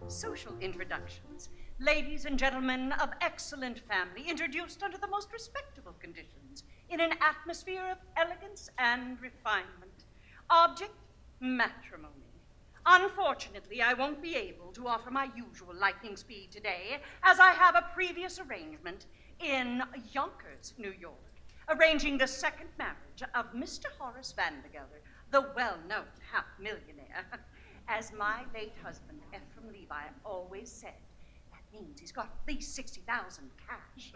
Social introductions. Ladies and gentlemen of excellent family, introduced under the most respectable conditions, in an atmosphere of elegance and refinement. Object, matrimony. Unfortunately, I won't be able to offer my usual lightning speed today, as I have a previous arrangement in Yonkers, New York, arranging the second marriage of Mr. Horace Vandergelder, the well-known half-millionaire. As my late husband, Ephraim Levi, always said, that means he's got at least 60,000 cash.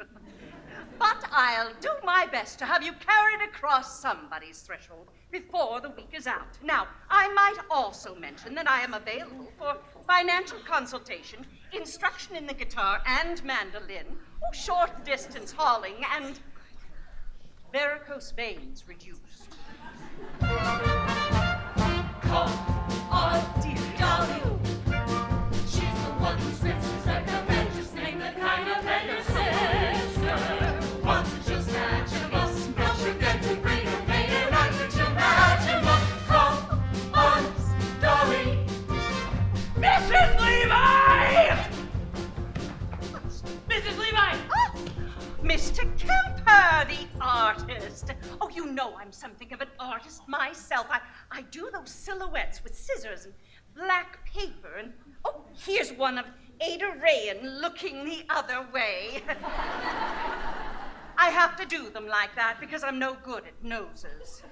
But I'll do my best to have you carried across somebody's threshold before the week is out. Now, I might also mention that I am available for financial consultation, instruction in the guitar and mandolin, short distance hauling, and varicose veins reduced. Come on, dear Dolly. She's the one who spits his recommend. Just name the kind of head your sister. Want to just match him up. Don't forget to bring your maid and I to match him up. Come on, artist myself. I do those silhouettes with scissors and black paper. And, oh, here's one of Ada Rayan looking the other way. I have to do them like that because I'm no good at noses.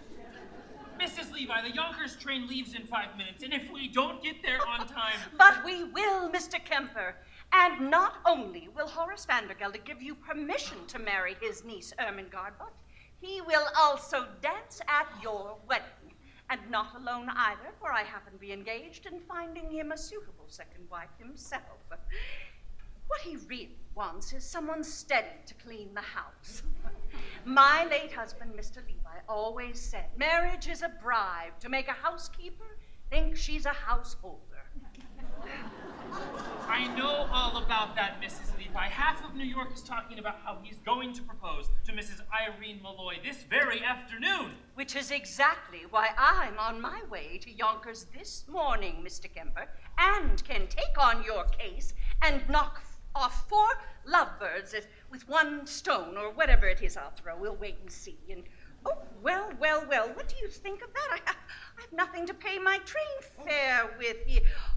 Mrs. Levi, the Yonkers train leaves in 5 minutes, and if we don't get there on time... But we will, Mr. Kemper. And not only will Horace Vandergelder give you permission to marry his niece, Ermengarde, but he will also dance at your wedding. And not alone either, for I happen to be engaged in finding him a suitable second wife himself. What he really wants is someone steady to clean the house. My late husband, Mr. Levi, always said, marriage is a bribe to make a housekeeper think she's a householder. I know all about that, Mrs. Levi. Half of New York is talking about how he's going to propose to Mrs. Irene Malloy this very afternoon. Which is exactly why I'm on my way to Yonkers this morning, Mr. Kemper, and can take on your case and knock off 4 lovebirds with 1 stone, or whatever it is I'll throw. We'll wait and see. And oh, well, what do you think of that? I have nothing to pay my train fare with.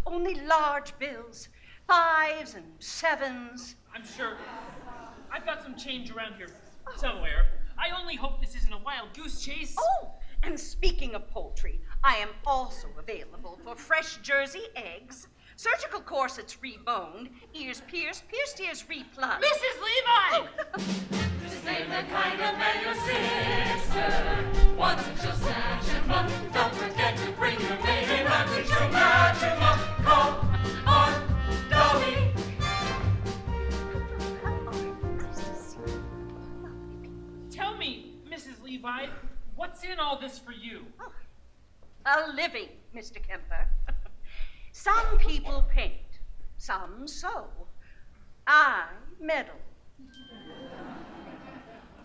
Only large bills, 5s and 7s. I'm sure. I've got some change around here somewhere. I only hope this isn't a wild goose chase. Oh, and speaking of poultry, I am also available for fresh Jersey eggs, surgical corsets reboned, ears pierced, pierced ears replugged. Mrs. Levi! Just name the kind of man your sister wants, and she'll snatch him up. Don't forget to bring your maiden up, and she'll match him up. Call on Dolly. Tell me, Mrs. Levi, what's in all this for you? Oh, a living, Mr. Kemper. Some people paint, some sew. I meddle.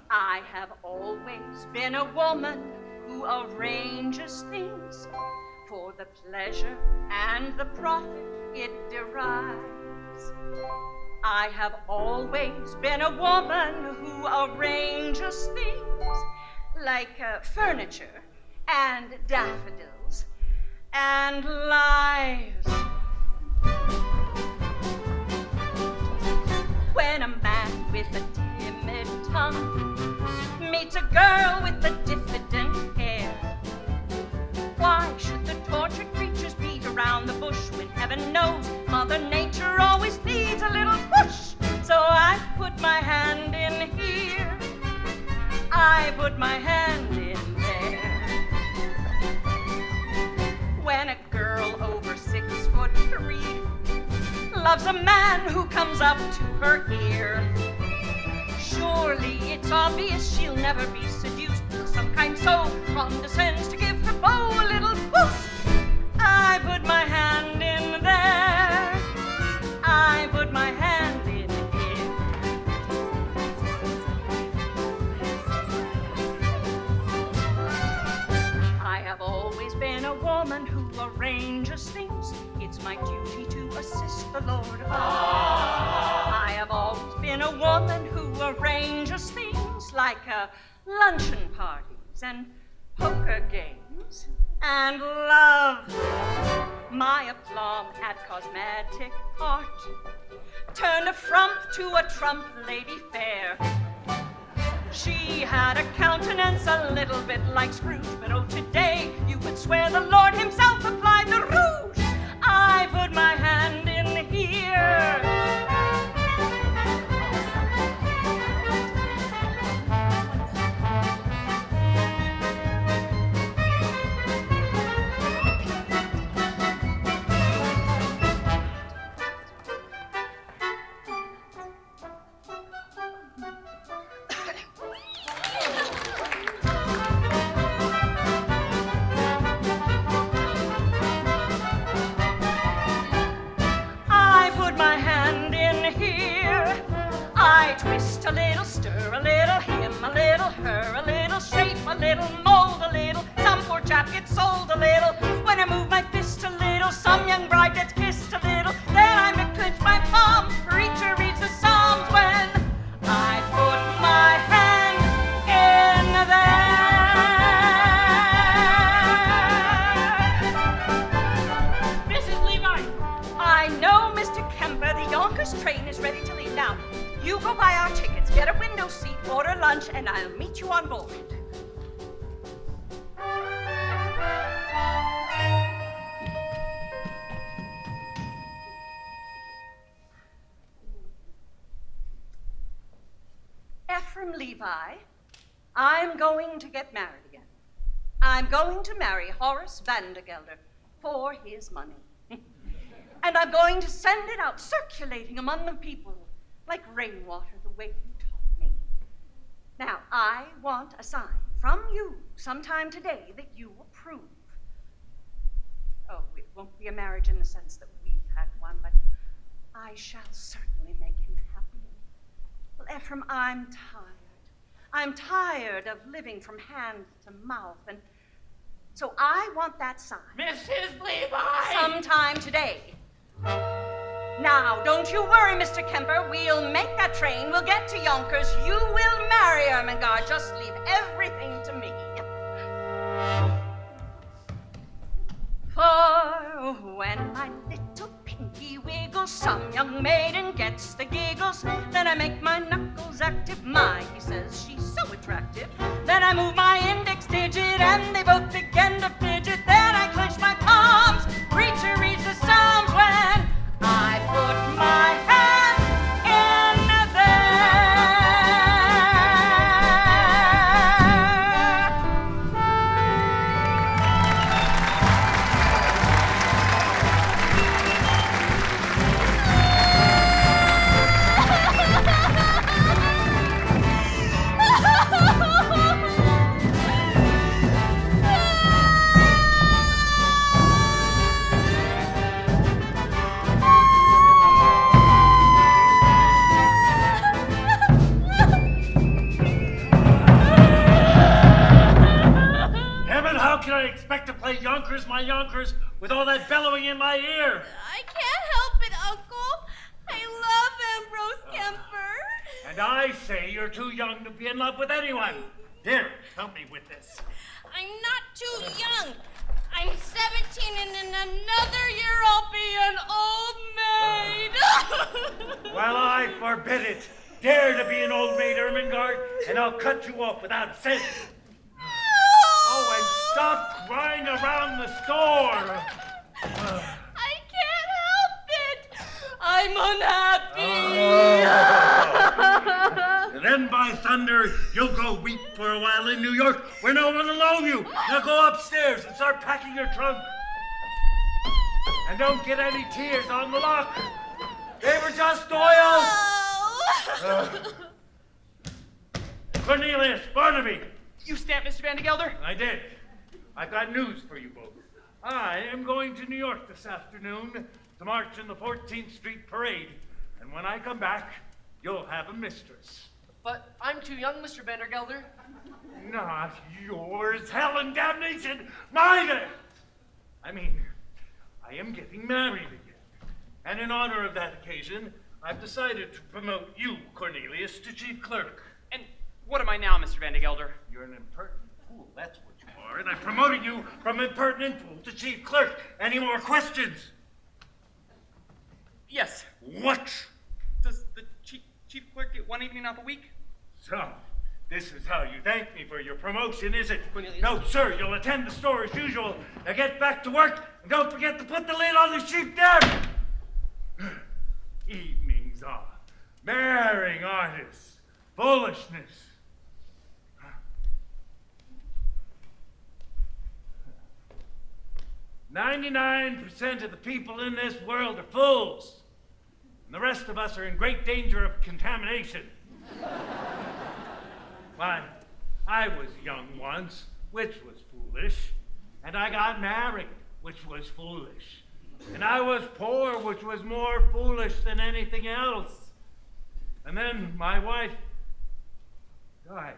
I have always been a woman who arranges things for the pleasure and the profit it derives. I have always been a woman who arranges things like furniture and daffodils and lives. When a man with a timid tongue meets a girl with a diffident air, why should the tortured creatures beat around the bush when heaven knows Mother Nature always needs a little push? So I put my hand in here, I put my hand in there. When a girl over 6'3" loves a man who comes up to her ear, surely it's obvious she'll never be seduced till some kind soul condescends to give her beau a little boost. I put my hand in there, I put my hand in here. I have always been a woman who arranges things. It's my duty to assist the Lord. I have always been a woman who arranges things like luncheon parties and poker games and love. My aplomb at cosmetic art turned a frump to a trump lady fair. She had a countenance a little bit like Scrooge, but oh, today you would swear the Lord himself applied the rouge. I put my hand in here. Twist a little, stir a little, him a little, her a little, shape a little, mold a little. Some poor chap gets sold a little. When I move my fist a little, some young bride gets kissed a little. Then I clench my palms, preacher reads the Psalms when I put my hand in there. and I'll meet you on board. Ephraim Levi, I'm going to get married again. I'm going to marry Horace Vandergelder for his money. And I'm going to send it out circulating among the people like rainwater, the way you taught me. Now, I want a sign from you sometime today that you approve. Oh, it won't be a marriage in the sense that we've had one, but I shall certainly make him happy. Well, Ephraim, I'm tired. I'm tired of living from hand to mouth, and so I want that sign. Mrs. Levi! Sometime today. Now, don't you worry, Mr. Kemper. We'll make that train. We'll get to Yonkers. You will marry Ermengarde. Just leave everything to me. For when my little pinky wiggles, some young maiden gets the giggles. Then I make my knuckles active. My, he says, she's so attractive. Then I move my index digit, and they both begin to fidget. Then I clench my palms, preacher reads the Psalms when I put my hand in Yonkers, my Yonkers, with all that bellowing in my ear. I can't help it, Uncle. I love Ambrose Kemper. And I say you're too young to be in love with anyone. Here, help me with this. I'm not too young. I'm 17, and in another year I'll be an old maid. Well, I forbid it. Dare to be an old maid, Ermengarde, and I'll cut you off without a cent. Oh, and stop crying around the store. I can't help it. I'm unhappy. Then, by thunder, you'll go weep for a while in New York where no one will know you. Now go upstairs and start packing your trunk. And don't get any tears on the lock. They were just oils. Cornelius, Barnaby. You stamped Mr. Vandergelder? I did. I've got news for you both. I am going to New York this afternoon to march in the 14th Street Parade. And when I come back, you'll have a mistress. But I'm too young, Mr. Vandergelder. Not yours, hell and damnation, mine! I mean, I am getting married again. And in honor of that occasion, I've decided to promote you, Cornelius, to chief clerk. And what am I now, Mr. Vandergelder? You're an impertinent fool, that's what you are, and I'm promoting you from impertinent fool to chief clerk. Any more questions? Yes. What? Does the chief clerk get one evening off a week? So, this is how you thank me for your promotion, is it? Cornelius. No, sir, you'll attend the store as usual. Now get back to work, and don't forget to put the lid on the sheep there. Evenings are marrying artists. Foolishness. 99% of the people in this world are fools. And the rest of us are in great danger of contamination. Why, I was young once, which was foolish. And I got married, which was foolish. And I was poor, which was more foolish than anything else. And then my wife died,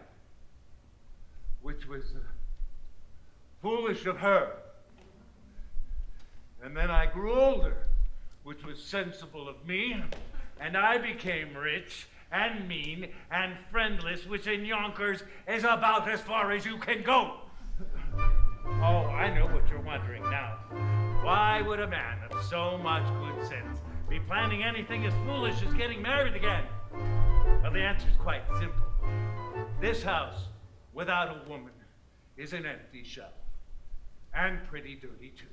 which was foolish of her. And then I grew older, which was sensible of me, and I became rich and mean and friendless, which in Yonkers is about as far as you can go. Oh, I know what you're wondering now. Why would a man of so much good sense be planning anything as foolish as getting married again? Well, the answer's quite simple. This house, without a woman, is an empty shell. And pretty dirty, too.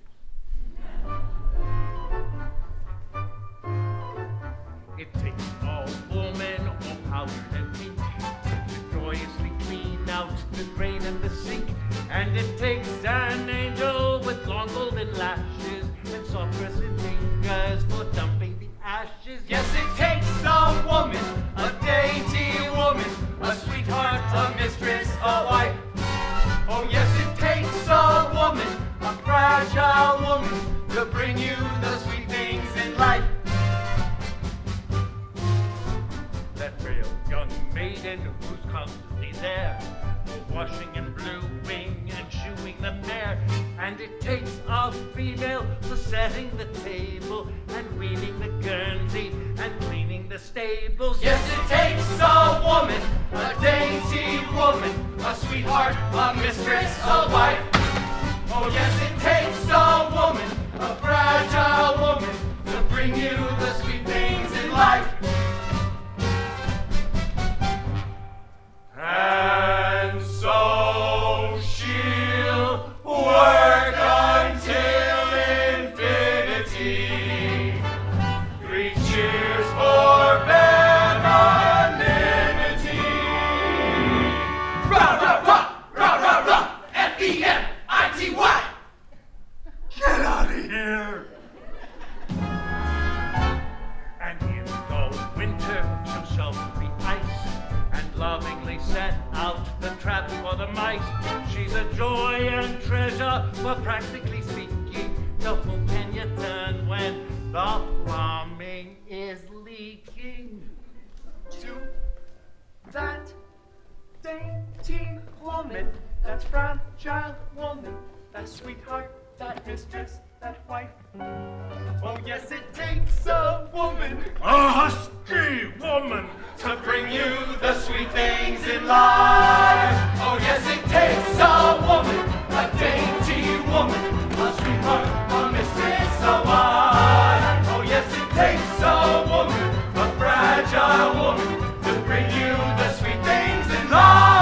It takes a woman all powdered and pink to joyously clean out the drain and the sink. And it takes an angel with long golden lashes and soft dressing fingers for dumping the ashes. Yes, it takes a woman, a dainty woman, a sweetheart, a mistress, a wife. Oh yes, it takes a woman, a fragile woman, to bring you the sweet things in life. That frail young maiden who's constantly there, washing and bluing and shoeing the mare. And it takes a female for setting the table and wheeling the Guernsey and cleaning the stables. Yes, it takes a woman, a dainty woman, a sweetheart, a mistress, a wife. Oh yes, it takes a woman, a fragile woman, to bring you the sweet things in life. And so she'll work until infinity. 3 cheers for femininity. Rah, rah, rah, rah, rah, rah, F-E-M-I-T-Y. Get out of here. And in the winter, she'll shovel the ice and lovingly set out the trap for the mice. She's a joy and treasure, but practically speaking, to whom can you turn when the plumbing is leaking? To that dainty woman, that fragile woman, that sweetheart, that mistress, that wife. Oh yes, it takes a woman, A husky woman, to bring you the sweet things in life. Oh yes, it takes a woman, a dainty woman, a sweetheart, a mistress, a wife. Oh yes, it takes a woman, a fragile woman, to bring you the sweet things in life.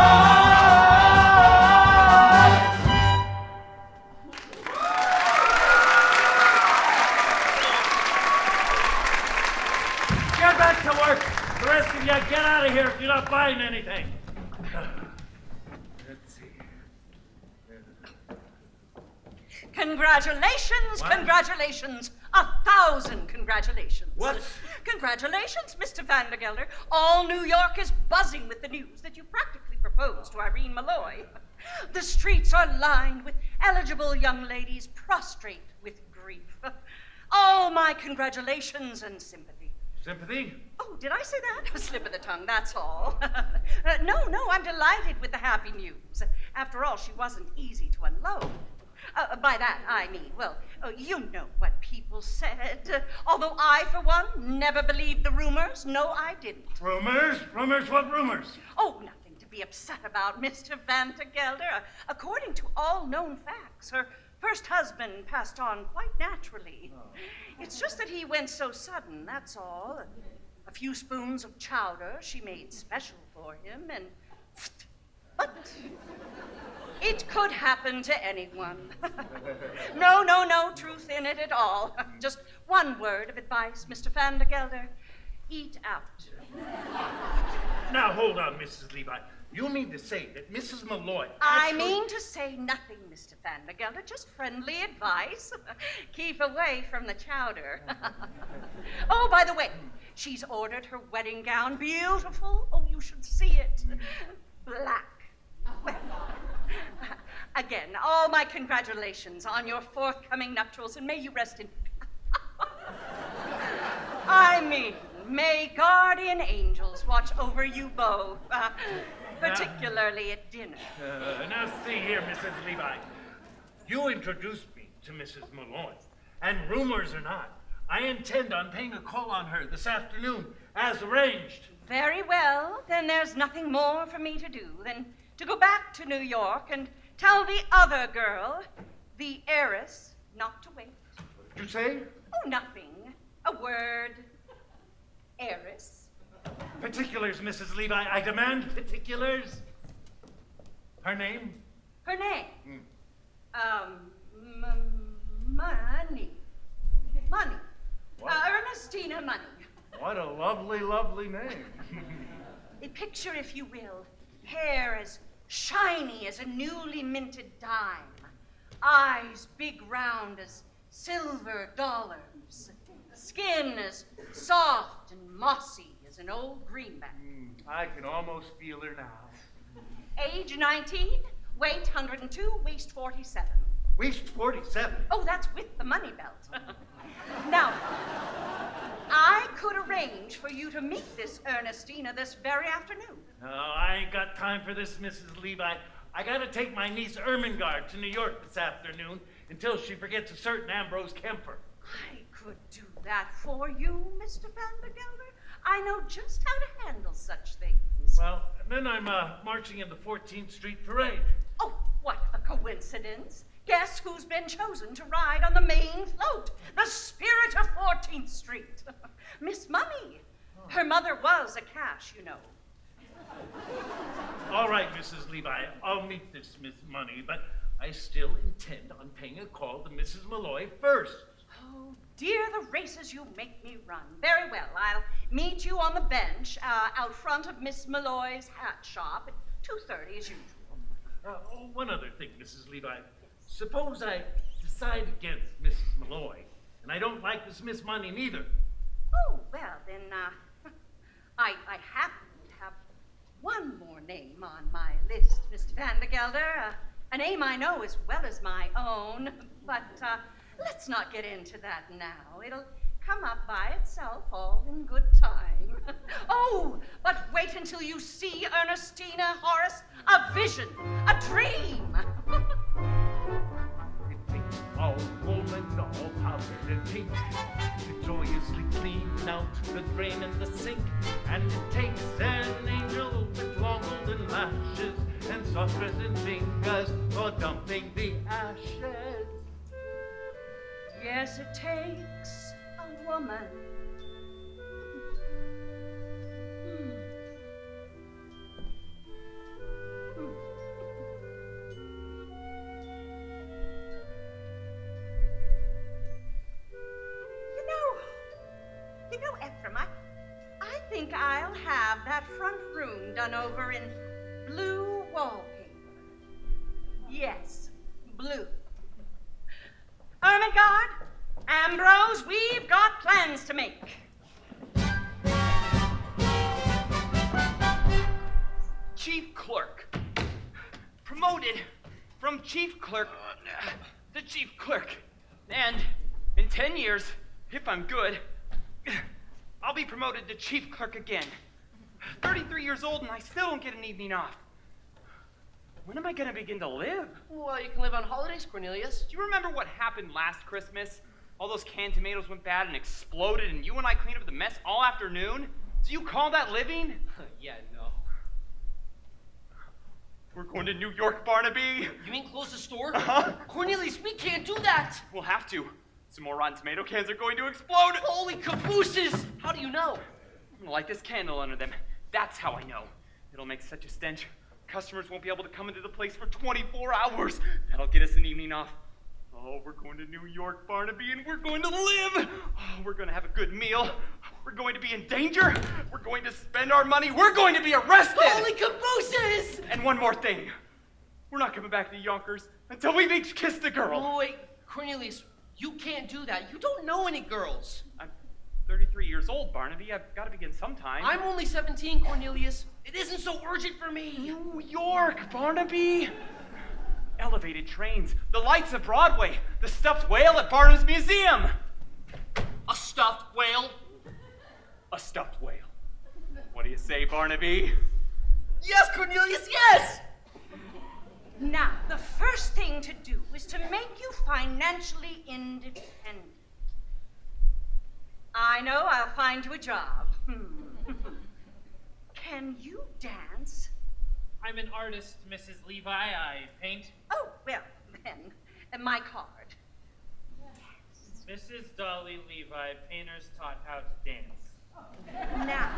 get back to work. The rest of you, get out of here if you're not buying anything. Let's see. Congratulations, What? congratulations, 1,000 congratulations. What? Congratulations, Mr. Vandergelder. All New York is buzzing with the news that you practically proposed to Irene Malloy. The streets are lined with eligible young ladies prostrate with grief. All my congratulations and sympathy. Sympathy? Oh, did I say that? A slip of the tongue, that's all. No, I'm delighted with the happy news. After all, she wasn't easy to unload. By that, I mean, well, you know what people said. Although I, for one, never believed the rumors. No, I didn't. Rumors? Rumors? What rumors? Oh, nothing to be upset about, Mr. Vandergelder. According to all known facts, her first husband passed on quite naturally. It's just that he went so sudden, that's all. A few spoons of chowder she made special for him, and... But it could happen to anyone. No truth in it at all. Just one word of advice, Mr. Vandergelder. Eat out. Now, hold on, Mrs. Levi. You mean to say that Mrs. Malloy I actually... mean to say nothing, Mr. Vandergelder. Just friendly advice. Keep away from the chowder. Oh, by the way, she's ordered her wedding gown. Beautiful. Oh, you should see it. Black. Well, again, all my congratulations on your forthcoming nuptials, and may you rest in... I mean, may guardian angels watch over you both, particularly at dinner. Now, see here, Mrs. Levi. You introduced me to Mrs. Malloy, and rumors or not, I intend on paying a call on her this afternoon, as arranged. Very well, then there's nothing more for me to do than to go back to New York and tell the other girl, the heiress, not to wait. What did you say? Oh, nothing. A word. Heiress. Particulars, Mrs. Levi. I demand particulars. Her name? Her name? Money. Money. What? Ernestina Money. What a lovely, lovely name. Picture, if you will, hair as shiny as a newly minted dime, eyes big round as silver dollars, skin as soft and mossy as an old greenback. I can almost feel her now. Age 19, weight 102, waist 47. Waist 47. Oh, that's with the money belt. Now, I could arrange for you to meet this Ernestina this very afternoon. No, I ain't got time for this, Mrs. Levi. I gotta take my niece Ermengarde to New York this afternoon until she forgets a certain Ambrose Kemper. I could do that for you, Mr. Vandergelder. I know just how to handle such things. Well, then I'm marching in the 14th Street Parade. Oh, what a coincidence. Guess who's been chosen to ride on the main float? The spirit of 14th Street. Miss Money. Her mother was a cash, you know. All right, Mrs. Levi, I'll meet this Miss Money, but I still intend on paying a call to Mrs. Malloy first. Oh, dear, the races you make me run. Very well, I'll meet you on the bench out front of Miss Malloy's hat shop at 2:30 as usual. One other thing, Mrs. Levi. Suppose I decide against Mrs. Malloy, and I don't like this Miss Money neither. Oh, well, then, I happen to have one more name on my list, Mr. Vandergelder. A name I know as well as my own, but let's not get into that now. It'll come up by itself all in good time. Oh, but wait until you see Ernestina, Horace, a vision, a dream. It takes all woman, all powder and pink to joyously clean out the drain and the sink. And it takes an angel with long golden lashes and soft resin fingers for dumping the ashes. Yes, it takes a woman. You know, Ephraim, I think I'll have that front room done over in blue wallpaper. Yes, blue. Ermengarde, Ambrose, we've got plans to make. Chief clerk. Promoted from chief clerk to chief clerk. And in 10 years, if I'm good, I'll be promoted to chief clerk again. 33 years old and I still don't get an evening off. When am I gonna begin to live? Well, you can live on holidays, Cornelius. Do you remember what happened last Christmas? All those canned tomatoes went bad and exploded and you and I cleaned up the mess all afternoon? Do you call that living? Yeah, no. We're going to New York, Barnaby. You mean close the store? Uh-huh. Cornelius, we can't do that. We'll have to. Some more rotten tomato cans are going to explode. Holy cabooses! How do you know? I'm gonna light this candle under them. That's how I know. It'll make such a stench. Customers won't be able to come into the place for 24 hours. That'll get us an evening off. Oh, we're going to New York, Barnaby, and we're going to live. Oh, we're going to have a good meal. We're going to be in danger. We're going to spend our money. We're going to be arrested. Holy cabooses! And one more thing. We're not coming back to Yonkers until we've each kissed a girl. Oh, wait, Cornelius, you can't do that. You don't know any girls. I'm 33 years old, Barnaby. I've got to begin sometime. I'm only 17, Cornelius. It isn't so urgent for me. New York, Barnaby. Elevated trains, the lights of Broadway, the stuffed whale at Barnum's Museum. A stuffed whale? A stuffed whale. What do you say, Barnaby? Yes, Cornelius, yes! Now, the first thing to do is to make you financially independent. I know I'll find you a job. Can you dance? I'm an artist, Mrs. Levi. I paint. Oh, well, then, my card. Mrs. Dolly Levi, painters taught how to dance. Now,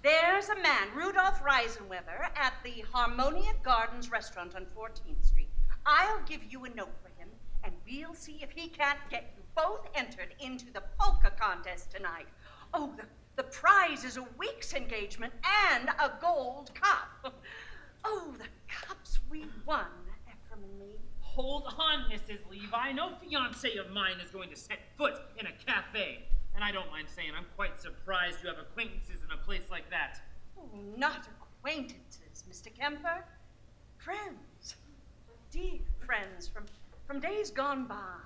There's a man, Rudolph Reisenweber, at the Harmonia Gardens restaurant on 14th Street. I'll give you a note for him, and we'll see if he can't get you both entered into the polka contest tonight. Oh, the prize is a week's engagement and a gold cup. Oh, the cups we won, Ephraim and me. Hold on, Mrs. Levi. No fiancé of mine is going to set foot in a cafe. And I don't mind saying I'm quite surprised you have acquaintances in a place like that. Oh, not acquaintances, Mr. Kemper. Friends. Dear friends from days gone by.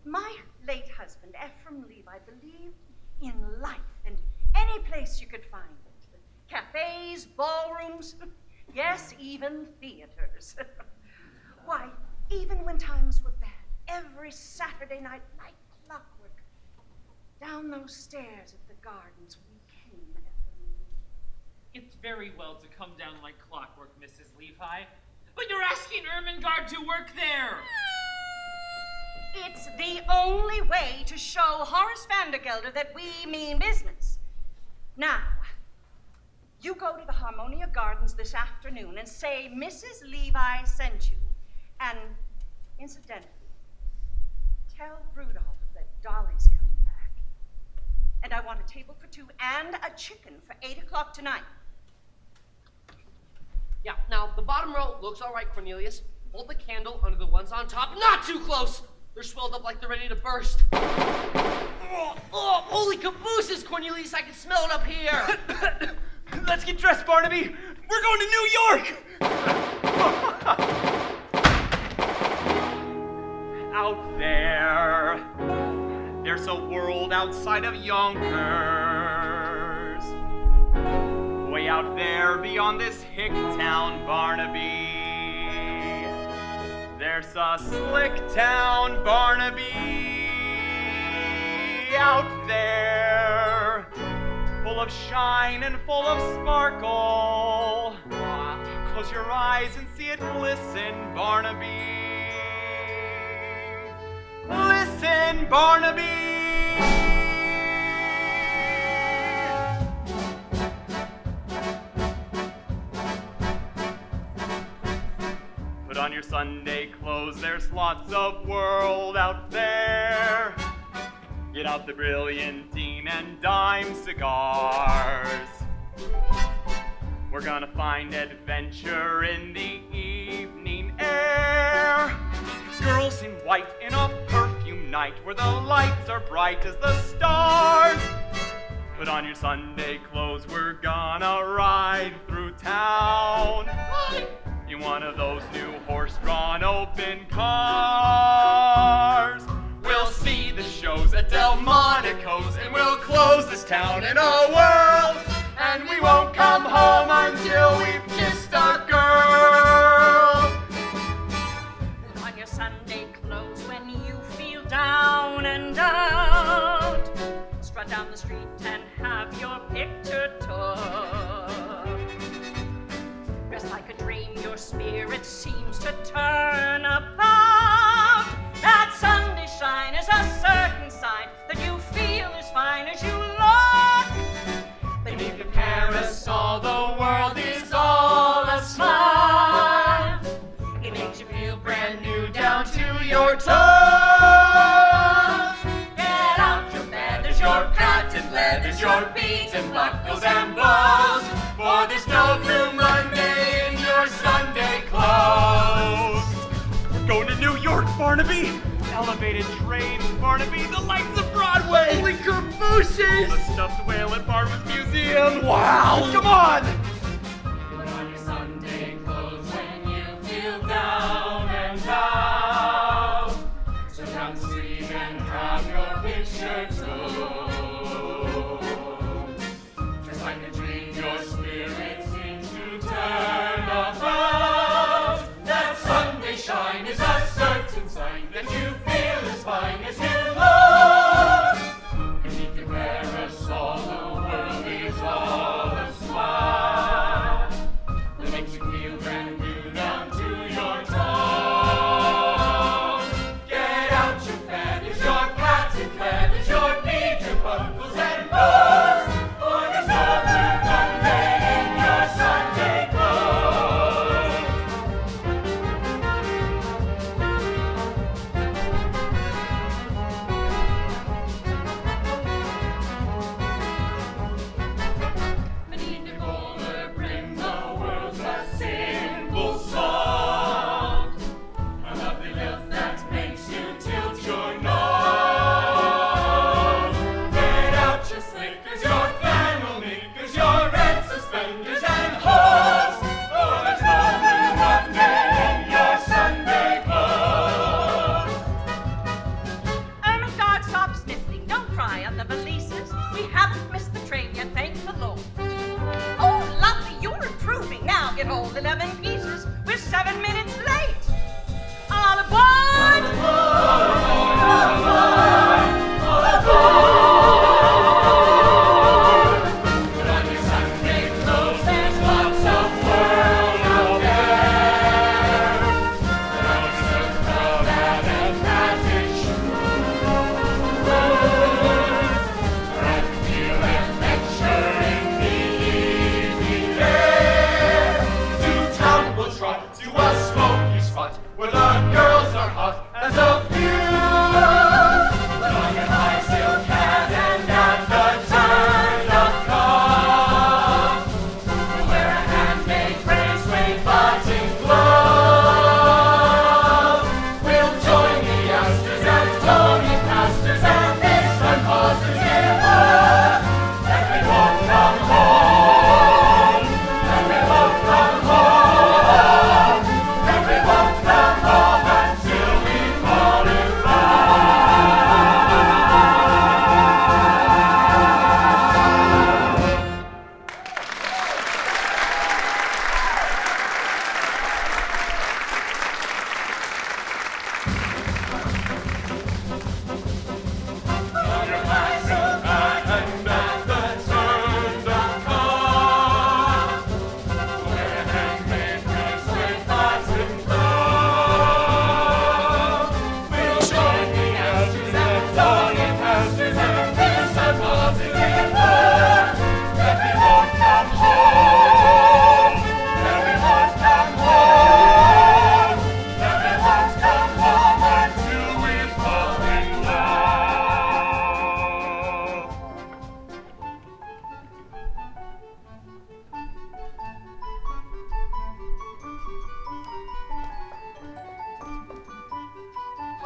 My late husband, Ephraim Levi, believed in life and any place you could find it. Cafes, ballrooms, yes, even theaters. Why, even when times were bad, every Saturday night, like clockwork, down those stairs at the gardens we came, Ephraim. It's very well to come down like clockwork, Mrs. Levi, but you're asking Ermengarde to work there. It's the only way to show Horace Vandergelder that we mean business. Now, you go to the Harmonia Gardens this afternoon and say Mrs. Levi sent you. And incidentally, tell Rudolph that Dolly's coming back. And I want a table for two and a chicken for 8 o'clock tonight. Yeah, now the bottom row looks all right, Cornelius. Hold the candle under the ones on top. Not too close! They're swelled up like they're ready to burst. Oh, holy cabooses, Cornelius, I can smell it up here. Let's get dressed, Barnaby. We're going to New York. Out there's a world outside of Yonkers. Way out there beyond this hick town, Barnaby. There's a slick town, Barnaby, out there, full of shine and full of sparkle. Close your eyes and see it glisten, Barnaby. Listen, Barnaby. Put on your Sunday clothes, there's lots of world out there. Get out the Brilliantine and dime cigars. We're gonna find adventure in the evening air. Girls in white in a perfume night where the lights are bright as the stars. Put on your Sunday clothes, we're gonna ride through town. In one of those new horse-drawn open cars. We'll see the shows at Delmonico's and we'll close this town in a whirl. And we won't come home until we've kissed a girl. Put on your Sunday clothes when you feel down and out. Strut down the street and have your picture took. Dressed like a dream, your spirit seems to turn about. That Sunday shine is a certain sign that you feel as fine as you look. Beneath your parasol, the world is all a smile. It makes you feel brand new down to your toes. Get out your feathers, your patent leathers, your beads and buckles and bows. For there's no blue Monday in your Sunday clothes. We're going to New York, Barnaby. Elevated trains, Barnaby, the lights of Broadway. Holy cabooses! The stuffed whale at Barnum's Museum. Wow! Come on! Put on your Sunday clothes when you feel down and out. So down the street and have your picture took. Just like a dream, your spirit seems to turn about. That Sunday shine is a certain sign that you feel as fine as you look. Beneath your parasol, the world is all a smile.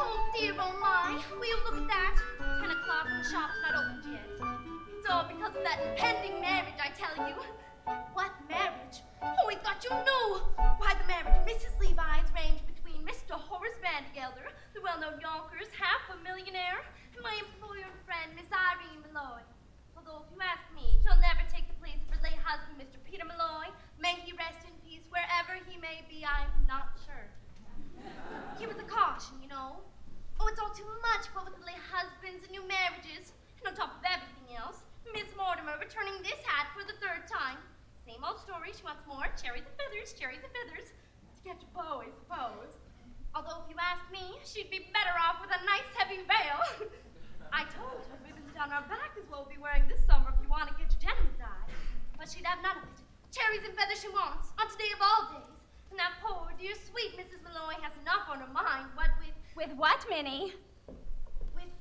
Oh dear, oh my. Will you look at that? 10 o'clock and the shop's not opened yet. It's all because of that impending marriage, I tell you. What marriage? Oh, we thought you knew. Why, the marriage of Mrs. Levi's ranged between Mr. Horace Vandergelder, the well-known Yonkers half-a-millionaire, and my employer and friend, Miss Irene Malloy. Although, if you ask me, she'll never take the place of her late husband, Mr. Peter Malloy. May he rest in peace wherever he may be, I'm not sure. He was a caution, you know. Oh, it's all too much, what with the late husbands and new marriages. And on top of everything else, Miss Mortimer returning this hat for the 3rd time. Same old story, she wants more cherries and feathers, to catch a beau, I suppose. Although, if you ask me, she'd be better off with a nice heavy veil. I told her ribbons down our back is what we'll be wearing this summer if you want to catch a gentleman's eye. But she'd have none of it. Cherries and feathers she wants, on today of all days. And that poor, dear, sweet Mrs. Malloy has enough on her mind, what with... With what, Minnie? With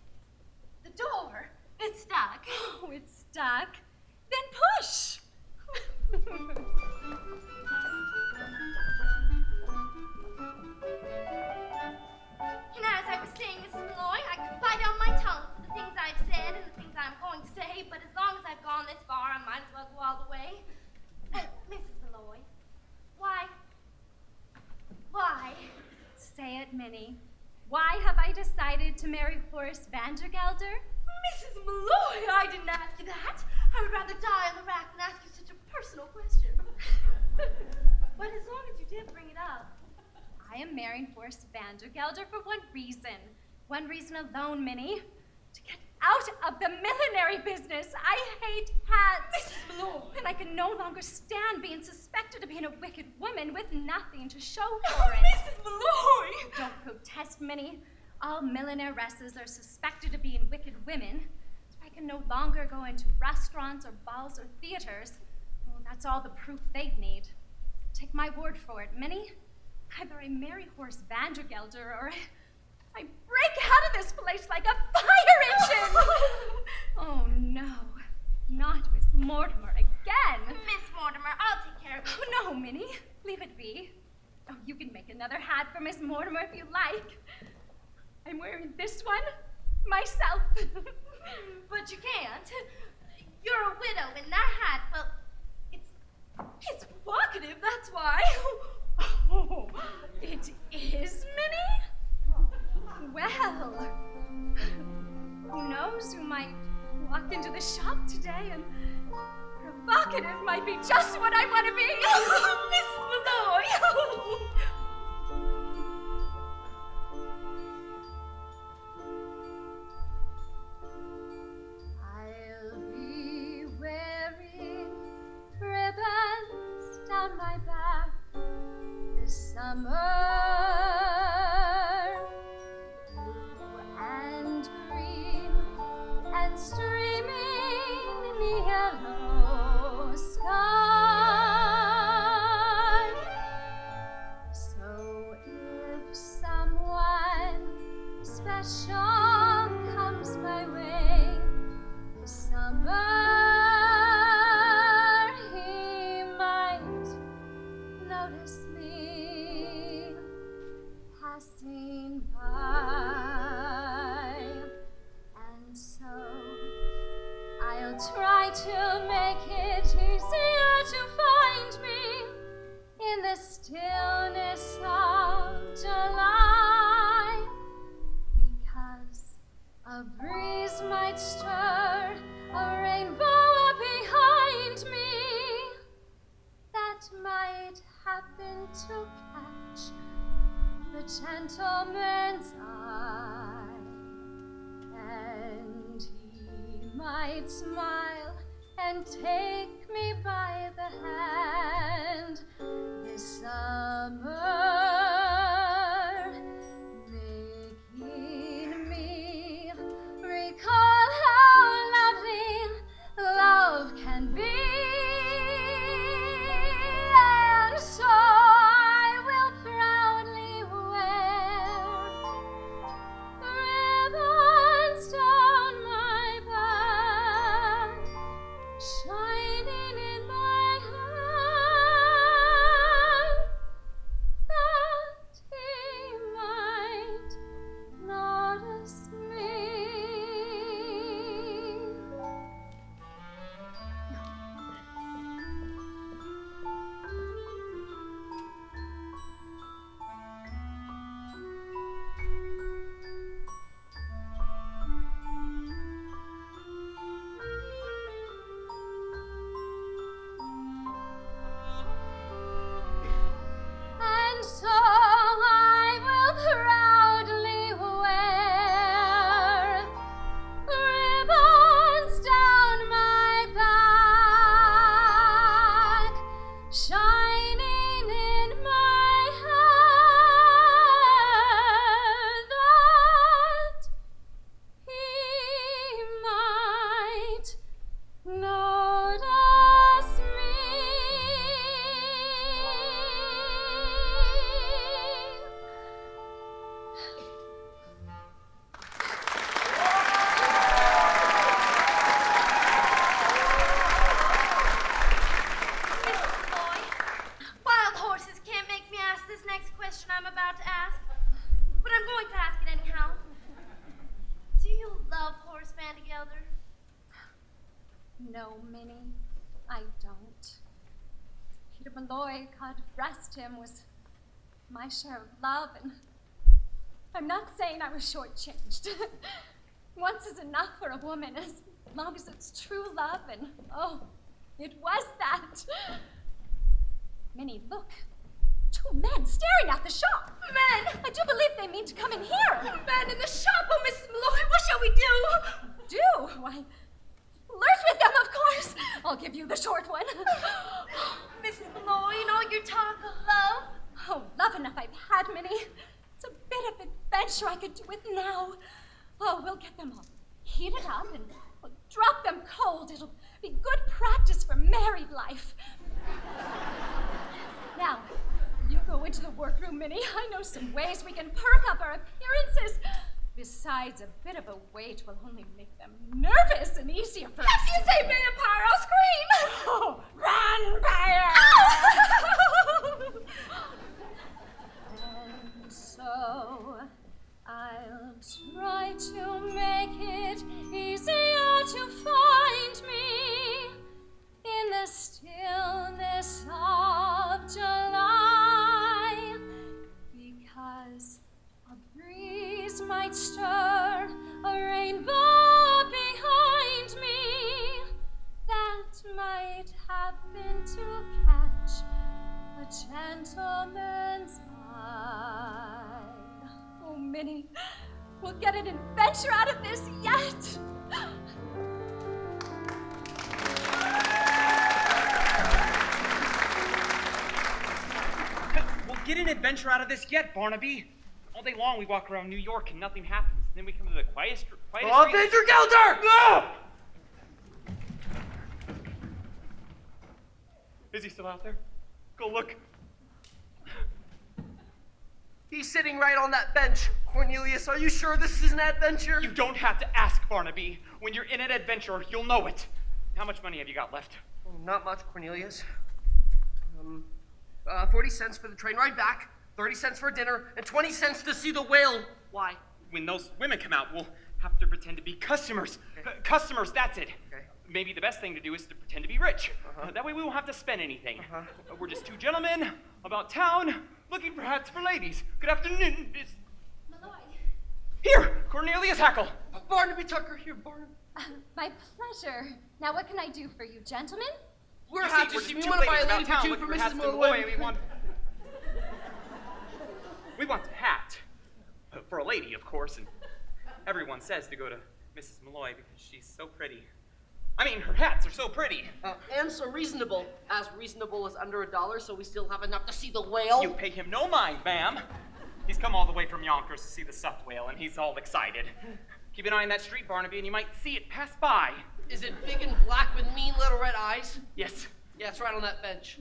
the door. It's stuck. Oh, it's stuck. Then push. And as I was saying, Mrs. Malloy, I could bite down my tongue for the things I've said and the things I'm going to say, but as long as I've gone this far, I might as well go all the way. Mrs. Malloy, why? Say it, Minnie. Why have I decided to marry Horace Vandergelder? Mrs. Malloy, I didn't ask you that. I would rather die on the rack than ask you such a personal question. But as long as you did bring it up. I am marrying Horace Vandergelder for one reason. One reason alone, Minnie. To get out of the millinery business. I hate hats. Mrs. Malloy! And I can no longer stand being suspected of being a wicked woman with nothing to show for it. Mrs. Malloy! Don't protest, Minnie. All millionairesses are suspected of being wicked women. So I can no longer go into restaurants or balls or theaters. Well, that's all the proof they'd need. Take my word for it, Minnie. Either I marry Horace Vandergelder or I break out of this place like a fire engine! Oh, no. Not Miss Mortimer again. Miss Mortimer, I'll take care of it. Oh, no, Minnie. Leave it be. Oh, you can make another hat for Miss Mortimer if you like. I'm wearing this one myself. But you can't. You're a widow in that hat, but it's provocative, that's why. Oh, it is, Minnie? Well, who knows who might walk into the shop today and provocative might be just what I want to be. Miss Malloy! I'll be wearing ribbons down my back this summer. Blue and green and streaming in the yellow sky. So if someone special comes my way this summer, he might notice me passing by, and so I'll try to make it easier to find me in the stillness of July, because a breeze might stir a rainbow behind me that might happen to catch the gentleman's eye. might smile and take me by the hand this summer, making me recall how lovely love can be. And so I will proudly wear ribbons down my back, shining in my hand, that he might notice me. And so I will proudly wear ribbons down my back, shining in my hand, that he might notice me. Mrs. Malloy, wild horses can't make me ask this next question I'm about to ask, but I'm going to ask it anyhow. Do you love horseman together? No, Minnie, I don't. Peter Malloy, God rest him, was my share of love, and I'm not saying I was shortchanged. Once is enough for a woman, as long as it's true love, and oh, it was that. Minnie, look. Two men staring at the shop. Men! I do believe they mean to come in here. Men in the shop, oh, Mrs. Malloy, what shall we do? Do? Why, flirt with them, of course. I'll give you the short one. Mrs. Malloy, in all your talk of love, Oh, love enough I've had, Minnie. It's a bit of adventure I could do with now. Oh, we'll get them all heated up and we'll drop them cold. It'll be good practice for married life. Now, you go into the workroom, Minnie. I know some ways we can perk up our appearances. Besides, a bit of a wait will only make them nervous and easier for us. if you say vampire, I'll scream. Oh, vampire! And so I'll try to make it easier to find me in the stillness of July, because a breeze might stir a rainbow behind me that might happen to catch a gentleman's eye. Oh, Minnie, we'll get an adventure out of this yet. We'll get an adventure out of this yet, Barnaby. All day long we walk around New York and nothing happens. Then we come to the quietest Major Gelder! No! Is he still out there? Go look. He's sitting right on that bench. Cornelius, are you sure this is an adventure? You don't have to ask, Barnaby. When you're in an adventure, you'll know it. How much money have you got left? Oh, not much, Cornelius. 40 cents for the train ride back, 30 cents for dinner, and 20 cents to see the whale. Why? When those women come out, we'll have to pretend to be customers. Okay. Customers, that's it. Okay. Maybe the best thing to do is to pretend to be rich. Uh-huh. That way we won't have to spend anything. Uh-huh. We're just two gentlemen about town looking for hats for ladies. Good afternoon. Malloy. Here, Cornelius Hackle. Barnaby Tucker here, Barnaby. My pleasure. Now, what can I do for you, gentlemen? We're You see, happy. we're just We two want to buy a ladies lady about for town two for looking for Mrs. hats for Malloy. We want a hat. For a lady, of course, and everyone says to go to Mrs. Malloy because she's so pretty. I mean, her hats are so pretty. And so reasonable. As reasonable as under $1, so we still have enough to see the whale. You pay him no mind, ma'am. He's come all the way from Yonkers to see the stuffed whale, and he's all excited. Keep an eye on that street, Barnaby, and you might see it pass by. Is it big and black with mean little red eyes? Yes. Yeah, it's right on that bench.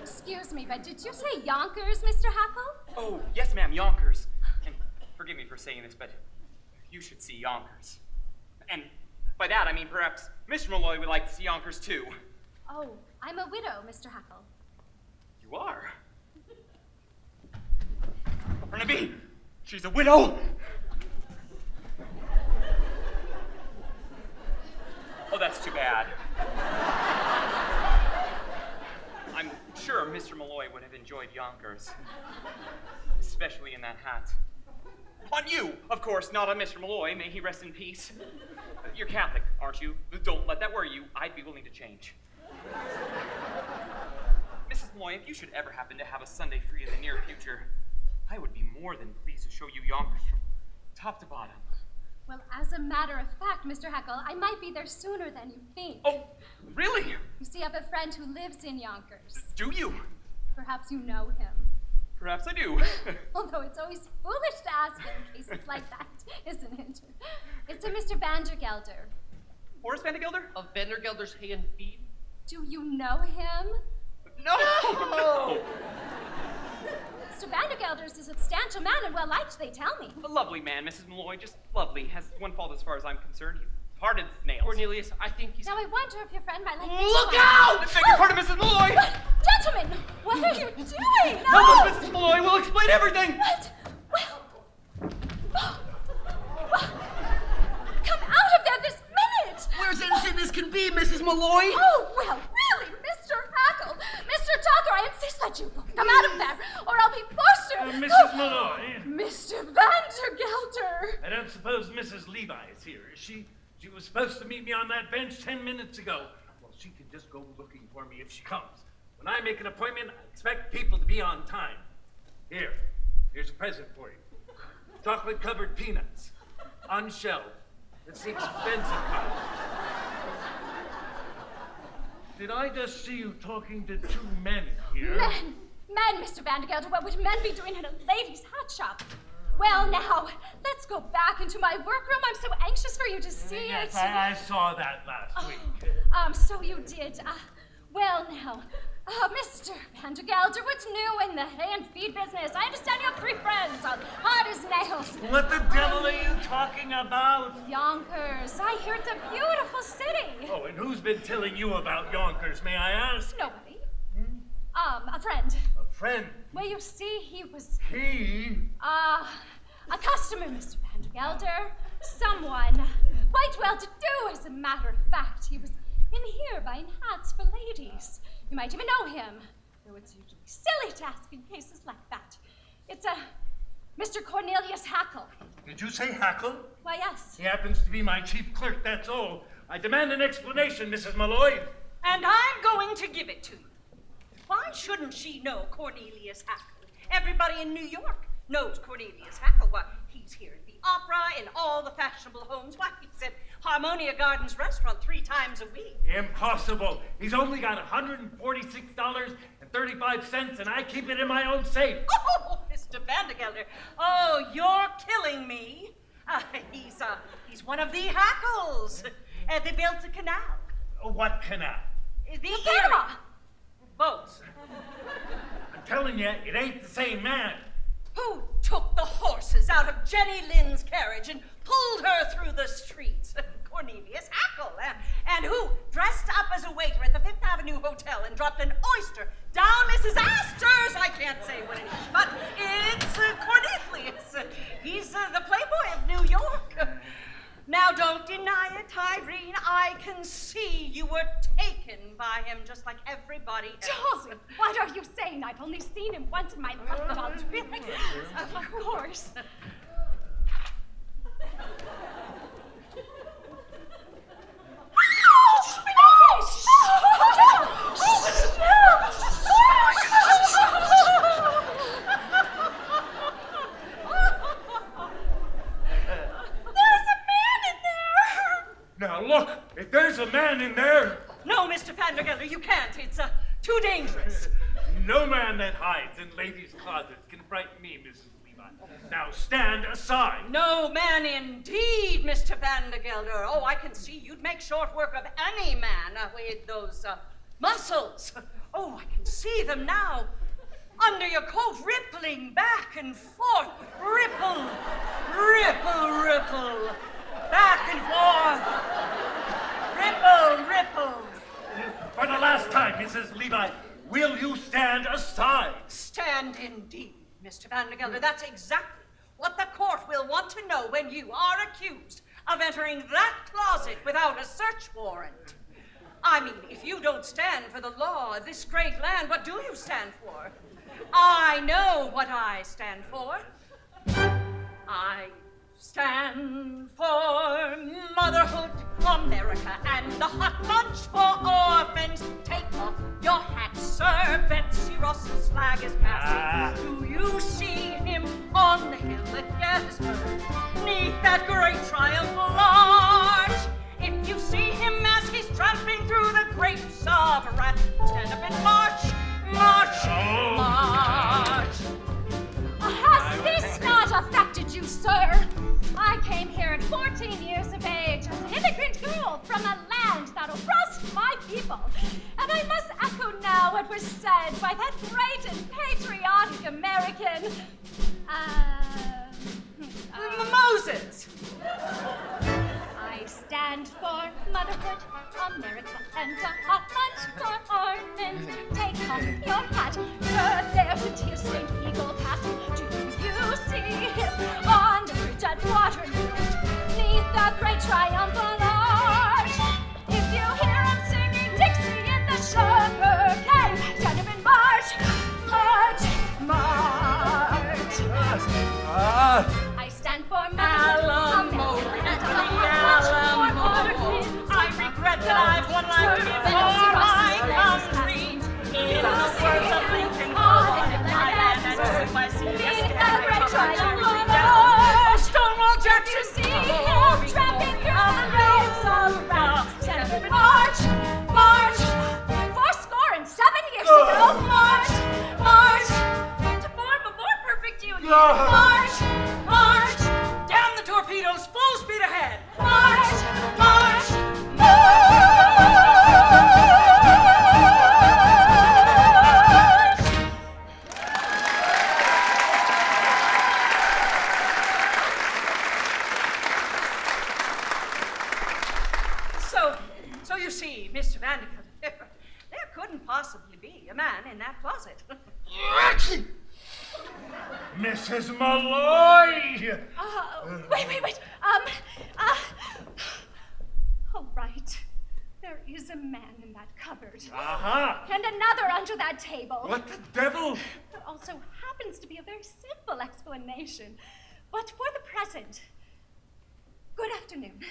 Excuse me, but did you say Yonkers, Mr. Hackle? Oh, yes, ma'am, Yonkers. And forgive me for saying this, but you should see Yonkers. And by that, I mean perhaps Mr. Malloy would like to see Yonkers, too. Oh, I'm a widow, Mr. Hackle. You are? Barnaby, she's a widow! Oh, that's too bad. I'm sure Mr. Malloy would have enjoyed Yonkers. Especially in that hat. On you, of course, not on Mr. Malloy. May he rest in peace. You're Catholic, aren't you? Don't let that worry you. I'd be willing to change. Mrs. Malloy, if you should ever happen to have a Sunday free in the near future, I would be more than pleased to show you Yonkers from top to bottom. Well, as a matter of fact, Mr. Hackle, I might be there sooner than you think. Oh, really? You see, I have a friend who lives in Yonkers. Do you? Perhaps you know him. Perhaps I do. Although it's always foolish to ask in cases like that, isn't it? It's a Mr. Vandergelder. Horace Vandergelder? Of Vandergelder's Hay and Feed? Do you know him? No! Mr. Vandergelder is a substantial man and well-liked, they tell me. A lovely man, Mrs. Malloy, just lovely. Has one fault as far as I'm concerned. He's hard as nails. Cornelius, I think he's... Now I wonder if your friend might like this Look one. out! Beg your pardon, Mrs. Malloy! Gentlemen, what are you doing? Help us, Mrs. Malloy, we'll explain everything! What? Well, come out of there this minute! We're as innocent as can be, Mrs. Malloy! Oh, well, really, Mr. Hackle, Mr. Tucker, I insist that you come out of there, or I'll be forced to... Mrs. Malloy. Mr. Vandergelder. I don't suppose Mrs. Levi is here, is she? She was supposed to meet me on that bench 10 minutes ago. Well, she can just go looking for me if she comes. When I make an appointment, I expect people to be on time. Here's a present for you. Chocolate-covered peanuts, unshelled. It's the expensive kind. Did I just see you talking to two men here? Men, Mr. Vandergelder, what would men be doing in a lady's hat shop? Well, now, let's go back into my workroom. I'm so anxious for you to see Yes, it. I saw that last week. So you did. Well, now, Mr. Vandergelder, what's new in the hay and feed business? I understand you have 3 friends, hard as nails. What the devil are you talking about? Yonkers. I hear it's a beautiful city. Oh, and who's been telling you about Yonkers, may I ask? Nobody. A friend. A friend? Well, you see, he was... He? A customer, Mr. Vandergelder. Someone quite well-to-do, as a matter of fact. He was in here buying hats for ladies. You might even know him, though it's usually silly to ask in cases like that. It's Mr. Cornelius Hackle. Did you say Hackle? Why, yes. He happens to be my chief clerk, that's all. I demand an explanation, Mrs. Malloy. And I'm going to give it to you. Why shouldn't she know Cornelius Hackle? Everybody in New York knows Cornelius Hackle. Why, he's here at the opera, in all the fashionable homes. Why, he's at Harmonia Gardens restaurant 3 times a week. Impossible. He's only got $146.35, and I keep it in my own safe. Oh, Mr. Vandergelder. Oh, you're killing me. He's one of the Hackles. They built a canal. What canal? The Panama. Both. I'm telling you, it ain't the same man. Who took the horses out of Jenny Lynn's carriage and pulled her through the streets? Cornelius Hackle. And who dressed up as a waiter at the Fifth Avenue Hotel and dropped an oyster down Mrs. Astor's? I can't say what it is, but it's Cornelius. He's the playboy of New York. Now, don't deny it, Irene. I can see you were taken by him just like everybody else. Dolly, what are you saying? I've only seen him once in my life, Dolly. Really? Of course. look, if there's a man in there... No, Mr. Vandergelder, you can't. It's too dangerous. No man that hides in ladies' closets can frighten me, Mrs. Levi. Now stand aside. No man indeed, Mr. Vandergelder. Oh, I can see you'd make short work of any man with those muscles. Oh, I can see them now. Under your coat, rippling back and forth. Ripple, ripple, ripple. Back and forth. Ripple, ripple. For the last time, Mrs. Levi, will you stand aside? Stand indeed, Mr. Vandergelder. That's exactly what the court will want to know when you are accused of entering that closet without a search warrant. I mean, if you don't stand for the law of this great land, what do you stand for? I know what I stand for. I stand for motherhood, America, and the hot lunch for orphans. Take off your hat, sir. Betsy Ross's flag is passing. Do you see him on the hill at Gettysburg, neath that great triumphal arch? If you see him as he's tramping through the grapes of wrath, stand up and march, march, march. Has this not affected you, sir? I came here at 14 years of age as an immigrant girl from a land that oppressed my people. And I must echo now what was said by that great and patriotic American, Moses. I stand for motherhood, America, and a hot lunch for orphans. Take off your hat, sir. There's a tear-stained eagle passing. Do you see him on the bridge at Waterloo, neath the great triumphal arch? If you hear him singing Dixie in the sugar cane, stand up and march, march, march. I stand for motherhood, America, and a hot lunch for orphans. I regret that I've won life before my country. In the words of Lincoln, I land and took my seat. Stonewall Jackson, See him tramping through the roads of wrath. Stand up and march, march. 7 years ago, march, march. To form a more perfect union. March, march. down the torpedoes, full speed ahead. March, march, march. So you see, Mr. Vanderbilt, there couldn't possibly be a man in that closet. Mrs. Malloy! Wait. All right. There is a man in that cupboard. Aha! And another under that table. What the devil? There also happens to be a very simple explanation. But for the present, good afternoon.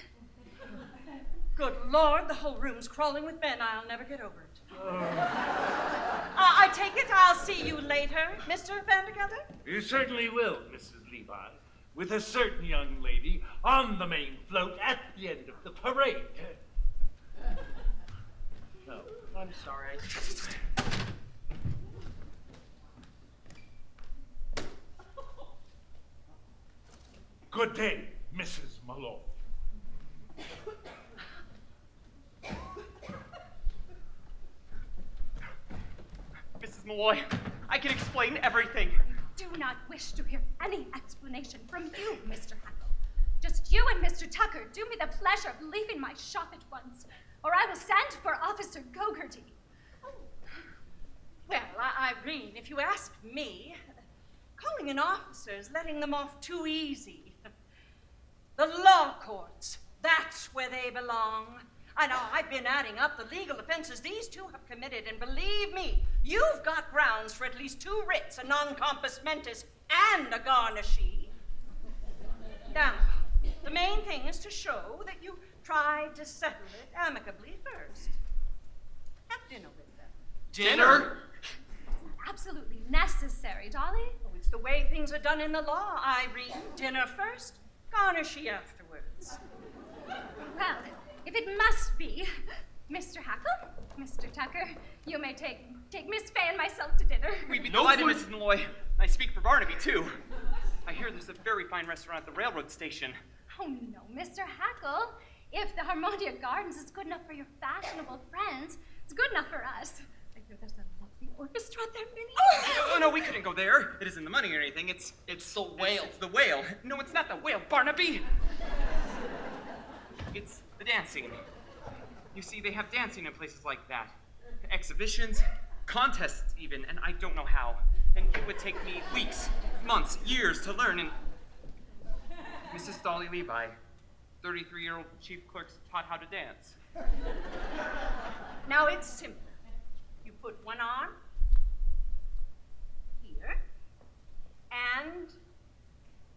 Good Lord, the whole room's crawling with men. I'll never get over it. I take it I'll see you later, Mr. Vandergelder? You certainly will, Mrs. Levi, with a certain young lady on the main float at the end of the parade. No, I'm sorry. Good day, Mrs. Malloy. Mrs. Malloy, I can explain everything. Do not wish to hear any explanation from you, Mr. Hackle. Just you and Mr. Tucker do me the pleasure of leaving my shop at once, or I will send for Officer Gogarty. Well, Irene, if you ask me, calling in officers, letting them off too easy. The law courts, that's where they belong. I know, I've been adding up the legal offenses these two have committed, and believe me, you've got grounds for at least 2 writs, a non compos mentis, and a garnishee. Now, the main thing is to show that you tried to settle it amicably first. Have dinner with them. Dinner? Absolutely necessary, Dolly. Oh, it's the way things are done in the law, Irene. Dinner first, garnishee afterwards. Well, if it must be, Mr. Hackle, Mr. Tucker, you may take Miss Fay and myself to dinner. We'd be delighted, Mrs. Malloy. I speak for Barnaby, too. I hear there's a very fine restaurant at the railroad station. Oh, no, Mr. Hackle. If the Harmonia Gardens is good enough for your fashionable friends, it's good enough for us. I hear there's a lovely orchestra there, Minnie. Oh, no, we couldn't go there. It isn't the money or anything. It's the whale. It's the whale. No, it's not the whale, Barnaby. It's the dancing. You see, they have dancing in places like that. Exhibitions, contests even, and I don't know how. And it would take me weeks, months, years to learn, and Mrs. Dolly Levi, 33-year-old chief clerk, taught how to dance. Now it's simple. You put one arm here and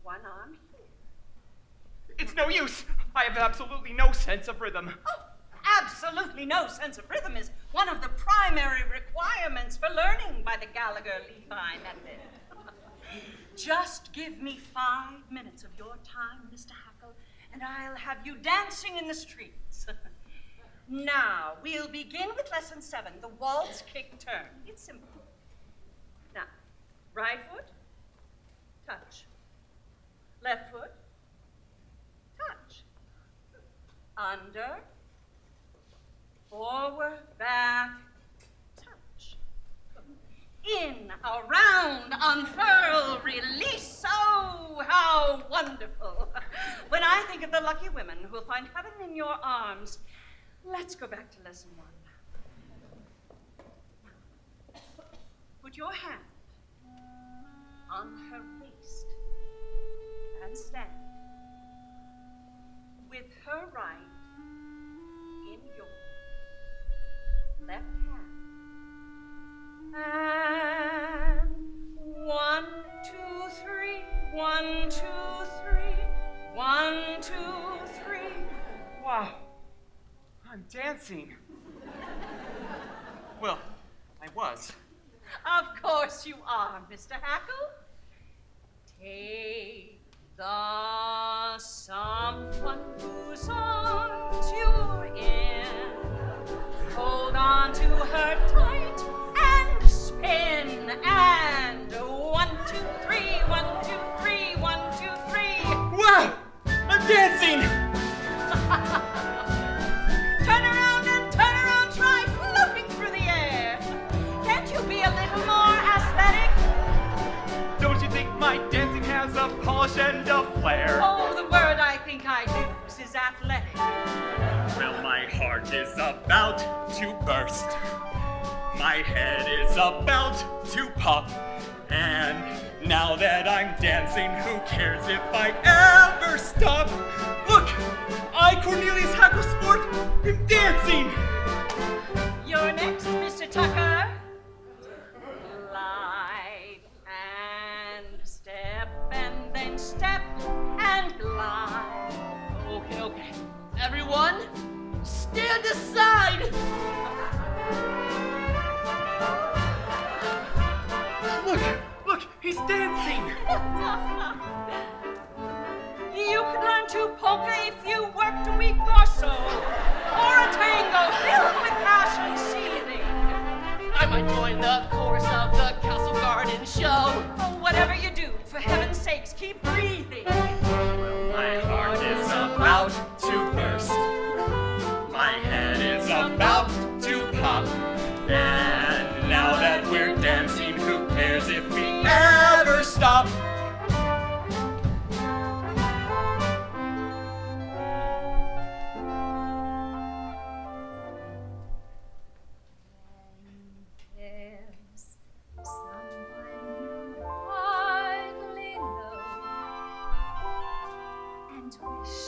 one arm here. It's no use. I have absolutely no sense of rhythm. Oh, absolutely no sense of rhythm is one of the primary requirements for learning by the Gallagher-Levi method. Just give me 5 minutes of your time, Mr. Hackle, and I'll have you dancing in the streets. Now, we'll begin with lesson 7, the waltz kick turn. It's simple. Now, right foot, touch. Left foot, touch. Under, forward, back, touch. In, around, unfurl, release. Oh, how wonderful. When I think of the lucky women who will find heaven in your arms, let's go back to lesson 1. Put your hand on her waist and stand with her right in your left hand. And 1, 2, 3, 1, 2, 3, 1, 2, 3. Wow, I'm dancing. Well, I was. Of course you are, Mr. Hackle. Take the someone whose arms you're in. Hold on to her tight and spin. And 1, 2, 3, 1, 2, 3, 1, 2, 3. Wow, I'm dancing. Turn around, try floating through the air. Can't you be a little more aesthetic? Don't you think my dancing has a polish and a flair? Oh, the word I think I use is athletic. Well, my heart is about to burst. My head is about to pop. And now that I'm dancing, who cares if I ever stop? Look, I, Cornelius Hacklesport, am dancing. You're next, Mr. Tucker. Glide and step and then step and glide. Okay. Everyone, stand aside! Look, he's dancing. You could learn to polka if you worked a week or so, or a tango filled with passion seething. I might join the chorus of the Castle Garden show. Oh, whatever you do, for heaven's sakes, keep breathing. My heart is about to burst. My head is about to pop. And now that we're dancing, who cares if we ever stop? There's someone you hardly know and wish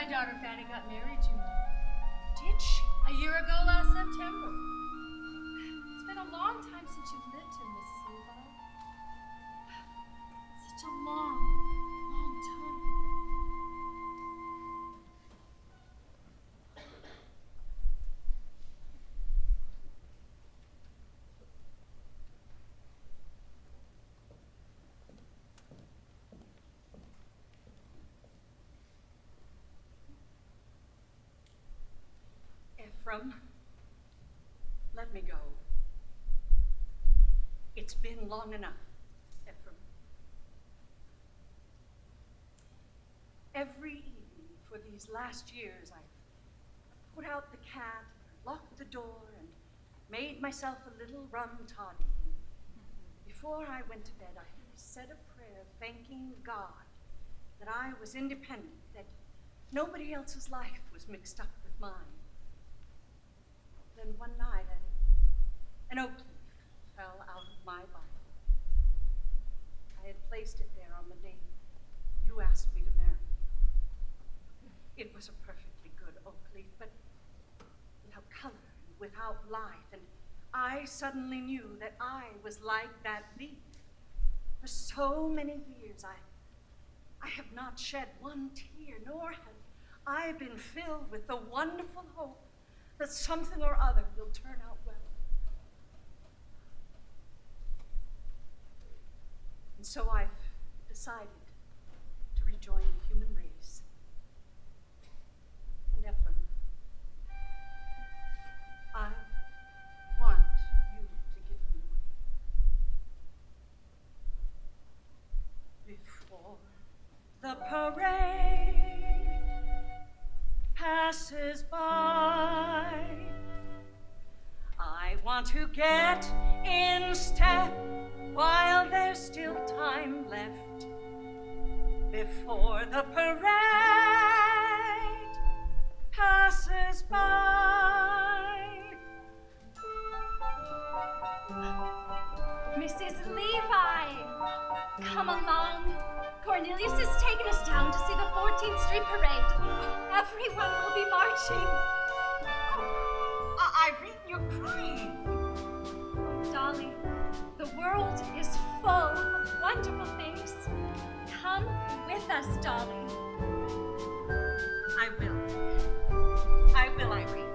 daughter Fanny got married, you know. Did she? A year ago last September. It's been a long time since you've lived here, Mrs. Levi. Such a long, long time. Ephraim, let me go. It's been long enough, Ephraim. Every evening for these last years, I've put out the cat, locked the door, and made myself a little rum toddy. Before I went to bed, I said a prayer thanking God that I was independent, that nobody else's life was mixed up with mine. Then one night, an oak leaf fell out of my Bible. I had placed it there on the day you asked me to marry you. It was a perfectly good oak leaf, but without color and without life, and I suddenly knew that I was like that leaf. For so many years, I have not shed one tear, nor have I been filled with the wonderful hope that something or other will turn out well. And so I've decided to rejoin the human race. And Ephraim, I want you to give me away. Before the parade passes by, I want to get in step while there's still time left. Before the parade passes by. Mrs. Levi, come along. Cornelius has taken us down to see the 14th Street Parade. Everyone will be marching. Irene, you're crying. Oh, Dolly, the world is full of wonderful things. Come with us, Dolly. I will. I will, Irene.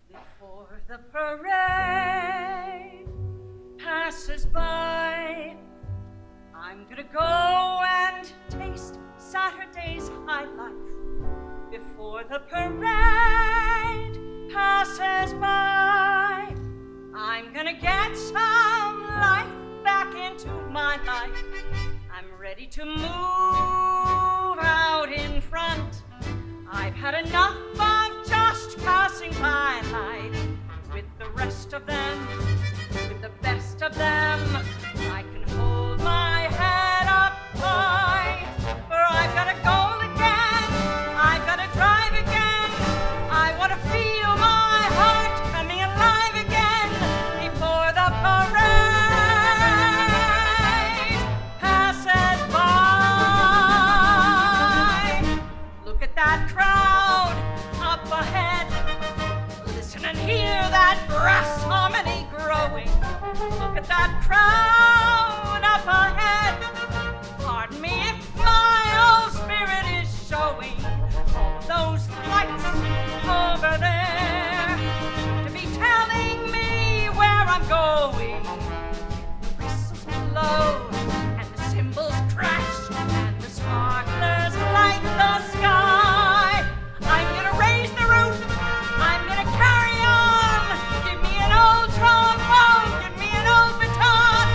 Before the parade passes by, I'm gonna go and taste Saturday's high life. Before the parade passes by, I'm gonna get some life back into my life. I'm ready to move out in front. I've had enough of just passing by life. With the rest of them, with the best of them, I can hold my head up high. For I've got a goal again, I've got to drive again. I want to feel my heart coming alive again. Before the parade passes by. Look at that crowd up ahead. Listen and hear that brass harmony growing. Look at that crowd up ahead. Pardon me if my old spirit is showing. All of those lights over there to be telling me where I'm going. The whistles blow and the cymbals crash and the sparklers light the sky. I'm gonna raise the roof. I'm gonna carry on. Give me an old trombone. Give me an old baton.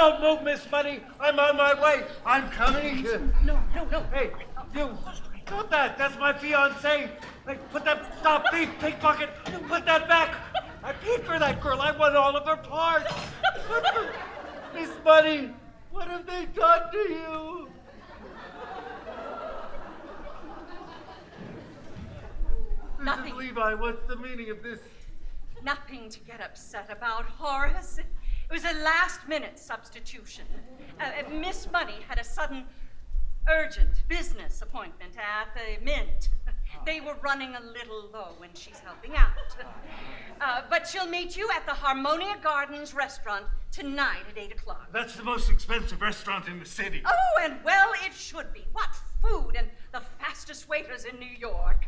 Don't move, Miss Bunny. I'm on my way. I'm coming. No. Hey, you. Stop that. That's my fiancée. Hey, put that, stop, thief, pickpocket. Put that back. I paid for that girl. I want all of her parts. Miss Bunny, what have they done to you? Nothing. Mrs. Levi, what's the meaning of this? Nothing to get upset about, Horace. It was a last-minute substitution. Miss Bunny had a sudden, urgent business appointment at the Mint. They were running a little low when she's helping out. But she'll meet you at the Harmonia Gardens restaurant tonight at 8 o'clock. That's the most expensive restaurant in the city. Oh, and well, it should be. What food and the fastest waiters in New York.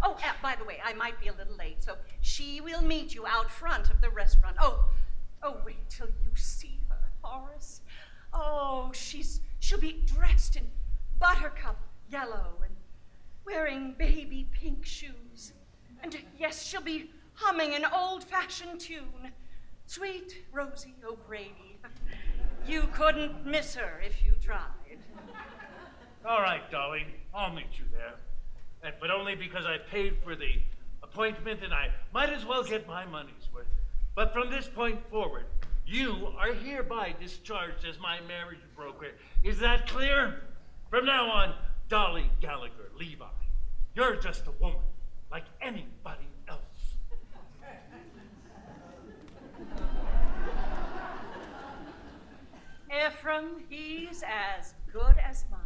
Oh, by the way, I might be a little late, so she will meet you out front of the restaurant. Oh, wait till you see her, Horace. Oh, she'll be dressed in buttercup yellow and wearing baby pink shoes. And yes, she'll be humming an old-fashioned tune. Sweet Rosie O'Grady. You couldn't miss her if you tried. All right, Dolly, I'll meet you there. But only because I paid for the appointment and I might as well get my money's worth. But from this point forward, you are hereby discharged as my marriage broker. Is that clear? From now on, Dolly Gallagher Levi, you're just a woman like anybody else. Ephraim, he's as good as mine.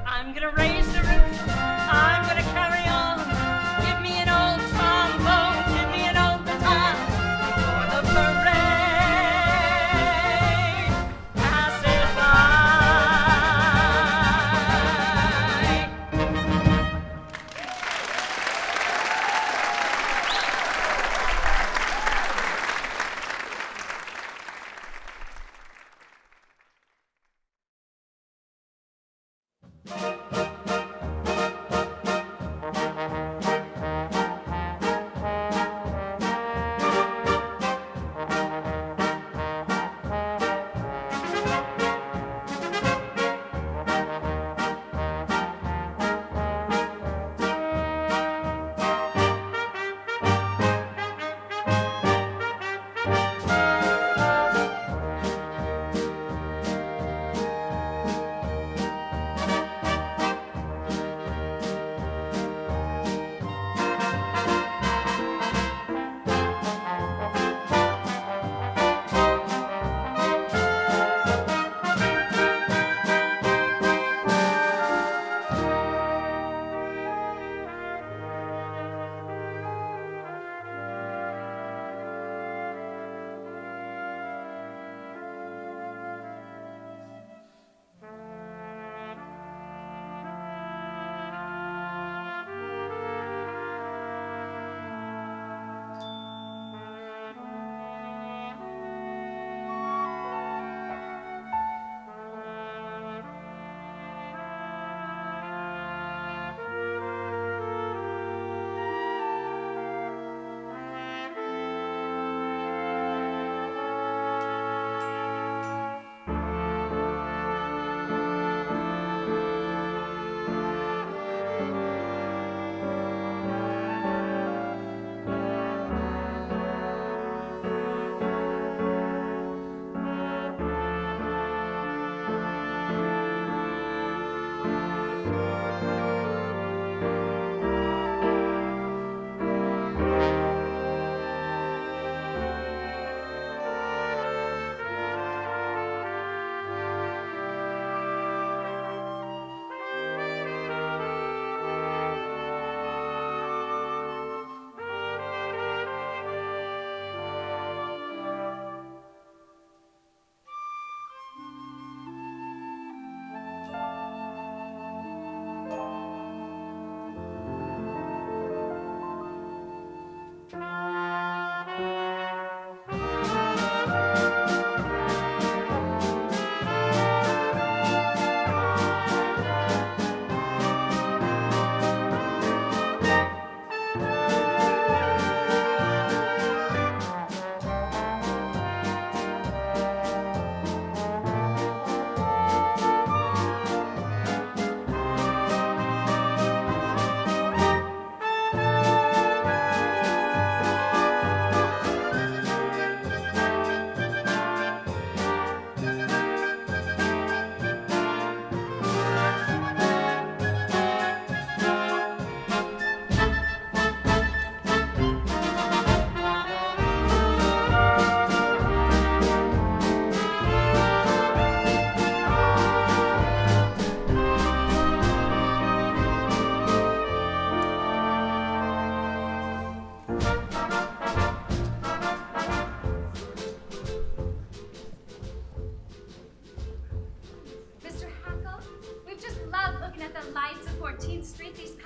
I'm gonna raise the roof. I'm gonna carry on. Give me an old trombone. Give me an old guitar. For the parade passes by.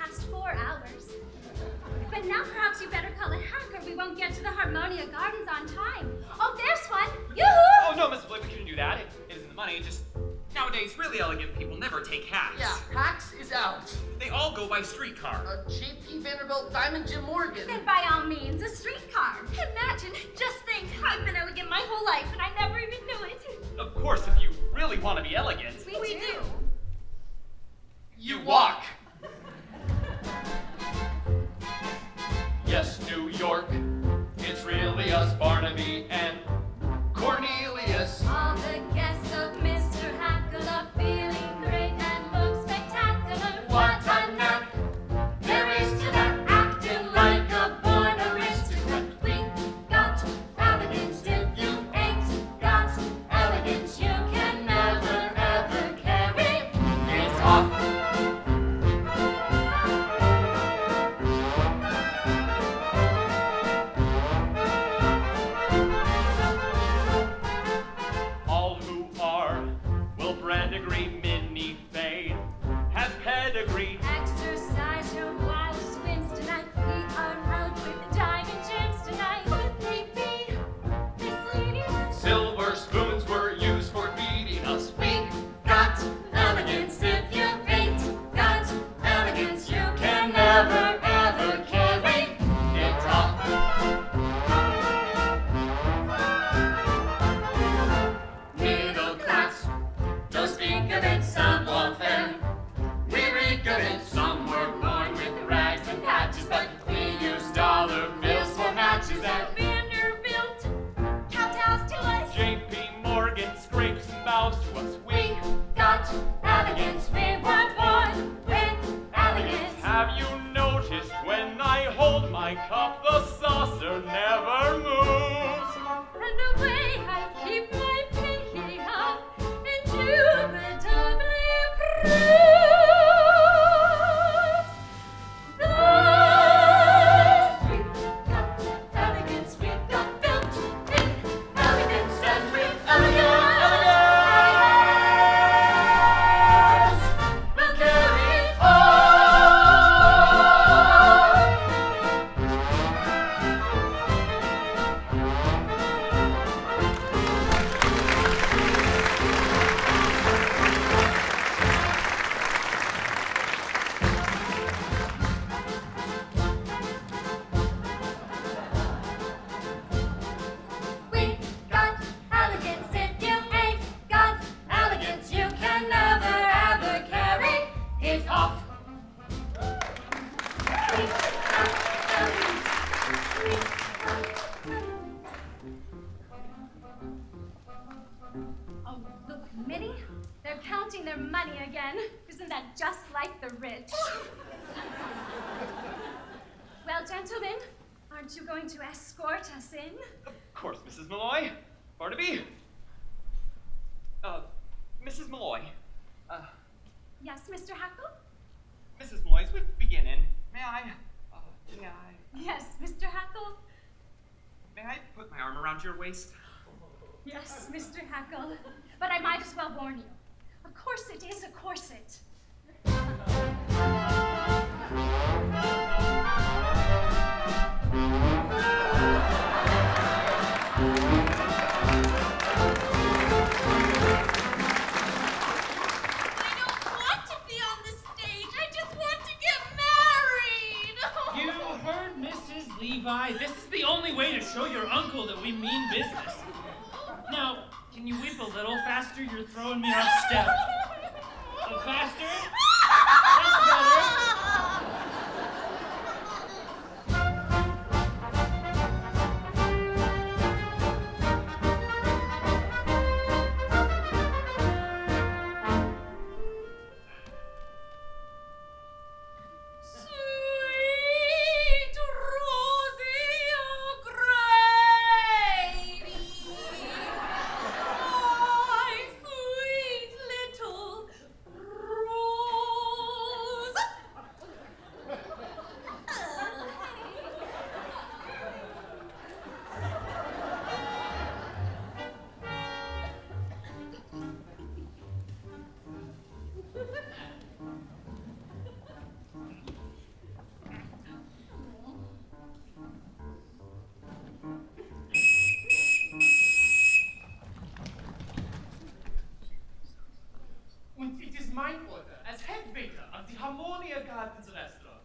past 4 hours. But now perhaps you better call a hack or we won't get to the Harmonia Gardens on time. Oh, there's one! Yoo-hoo! Oh, no, Mrs. Blake, we couldn't do that. It isn't the money. Just nowadays, really elegant people never take hacks. Yeah, hacks is out. They all go by streetcar. J.P. Vanderbilt, Diamond Jim Morgan. Then by all means, a streetcar. Imagine, just think, I've been elegant my whole life and I never even knew it. Of course, if you really want to be elegant, We do. you walk. Yes, New York, it's really us, Barnaby and Cornelius. All the guests of Mr. Hackle are feeling great and look spectacular. What a knack there is to that, acting like a born aristocrat. We got elegance. If you ain't got elegance, you can never ever carry It's off. All who are will brand agree. Minnie Fay has pedigree. Exercise your wildest whims tonight. We are out with the diamond gems tonight. Could they be misleading us? Silver spoons were used for feeding us. We Got elegance. If you ain't got elegance, you can never ever carry. it up. Middle class, don't speak of it, savoir-faire. We reek of it. Some were born with rags and patches, but we use dollar bills for matches. And Vanderbilt, kowtows to us. J.P. Morgan scrapes and bows to us. We Got elegance. We were born with elegance. have you noticed when I hold my cup, the saucer never moves? And the way I keep my pinky up indubitably proves that we got elegance. We got built in elegance, and with elegance, we'll carry on. We got elegance. If you ain't got elegance, you can never ever carry it off. We got elegance. We got elegance. Oh, look, Minnie, they're counting their money again. Isn't that just like the rich? Well, gentlemen, aren't you going to escort us in? Of course, Mrs. Malloy. Barnaby. Mrs. Malloy. Yes, Mr. Hackle? Mrs. Malloy, as we begin in, may I Yes, Mr. Hackle? put my arm around your waist? Yes, Mr. Hackle. But I might as well warn you. A corset is a corset. I don't want to be on the stage. I just want to get married. You heard Mrs. Levi. This is the only way to show your uncle that we mean business. Now, can you weep a little faster? You're throwing me off step. Faster? That's better. Sweet Rosie O'Grady, my sweet little Rosie. mein Order as head waiter of the Harmonia Gardens restaurant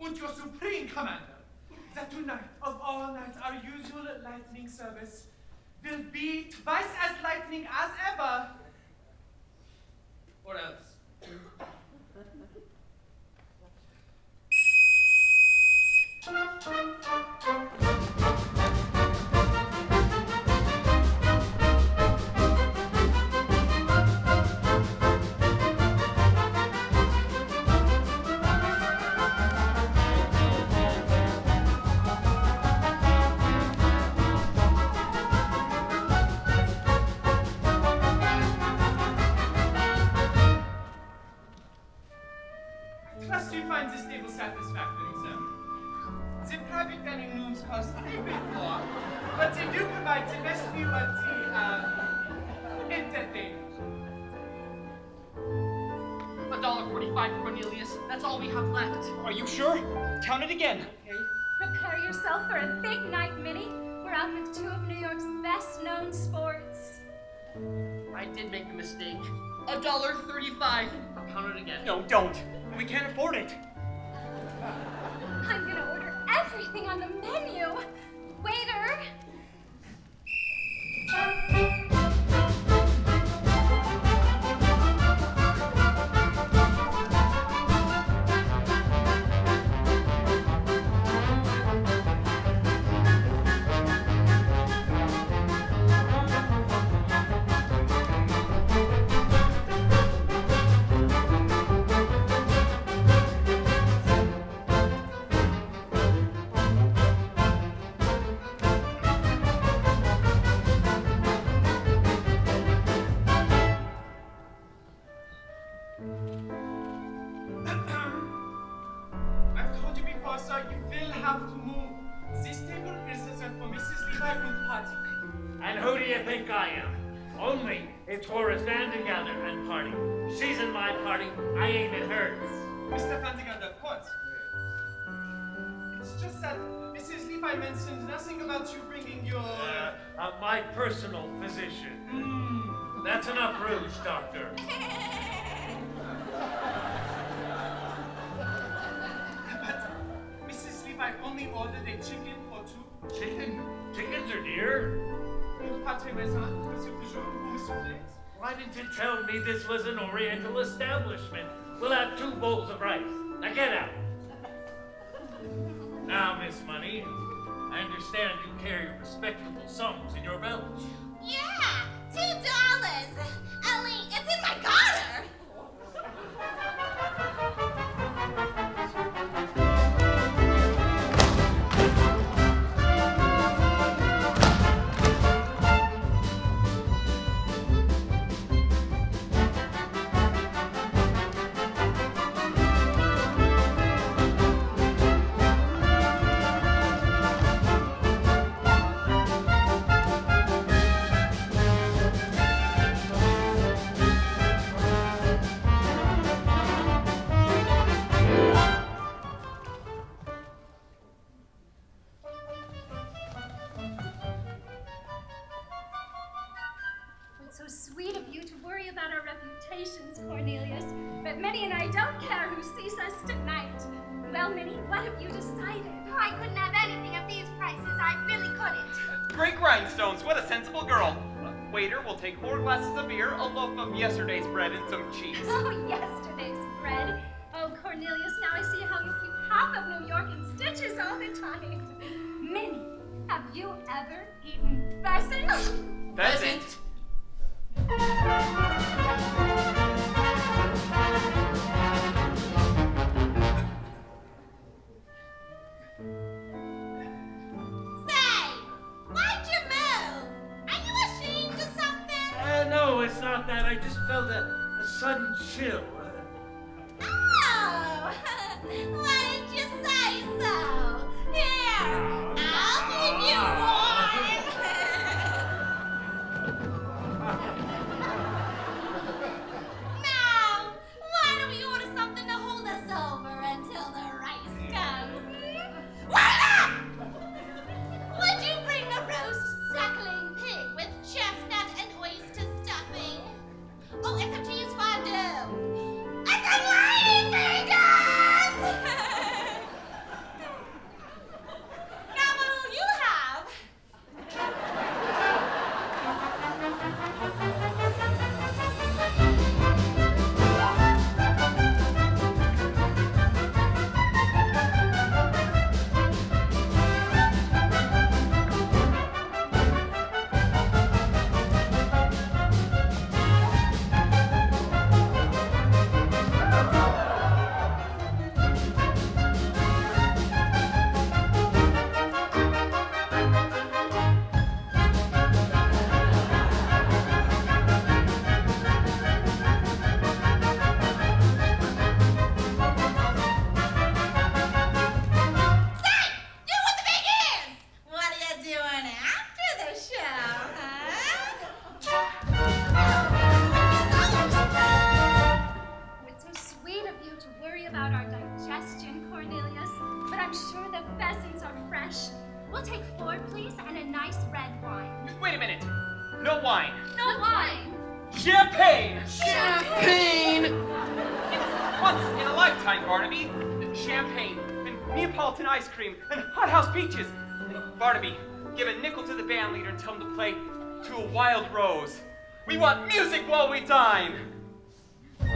and your supreme commander that tonight of all nights our usual lightning service will be twice as lightning as ever. Or else. Trust you find this table satisfactory, sir. The private dining rooms cost a bit more, but they do provide the best view of the entertainment. $1.45, Cornelius. That's all we have left. Are you sure? Count it again. Okay. Prepare yourself for a big night, Minnie. We're out with two of New York's best-known sports. I did make a mistake. $1.35. I'll count it again. No, don't. We can't afford it. I'm gonna order everything on the menu. Waiter! I've told you before, sir, you will have to move. This table is reserved for Mrs. Levi and party. And who do you think I am? Only it's for a stand together and party. She's in my party, I ain't in hers. Mr. Fantigander, of course. It's just that Mrs. Levi mentioned nothing about you bringing your... My personal physician. That's enough rouge, doctor. But Mrs. Levi only ordered a chicken for two. Chicken? Chickens are dear. Une pâté maison, monsieur toujours, vous me soufflez? Why didn't you tell me this was an Oriental establishment? We'll have 2 bowls of rice. Now get out. Now, Miss Money, I understand you carry respectable sums in your belt. Yeah, $2. Only it's in my garter. It's so sweet of you to worry about our reputations, Cornelius. But Minnie and I don't care who sees us tonight. Well, Minnie, what have you decided? Oh, I couldn't have anything at these prices. I really couldn't. Great grindstones. What a sensible girl. Waiter, we'll take 4 glasses of beer, a loaf of yesterday's bread, and some cheese. Oh, yesterday's bread. Oh, Cornelius, now I see how you keep half of New York in stitches all the time. Minnie, have you ever eaten pheasant? Pheasant? Say, why'd you move? Are you ashamed of something? No, it's not that. I just felt a sudden chill. Oh, why didn't you say so? Here, I'll give you one. Now, why don't we order something to hold us over until the rice comes? Wait up! Would you bring a roast suckling pig with chestnut and oyster stuffing? Oh, and some cheese fondue. No wine. No wine. Champagne! Champagne! It's once in a lifetime, Barnaby. Champagne and Neapolitan ice cream and hothouse peaches. And Barnaby, give a nickel to the band leader and tell him to play To a Wild Rose. We want music while we dine. Say,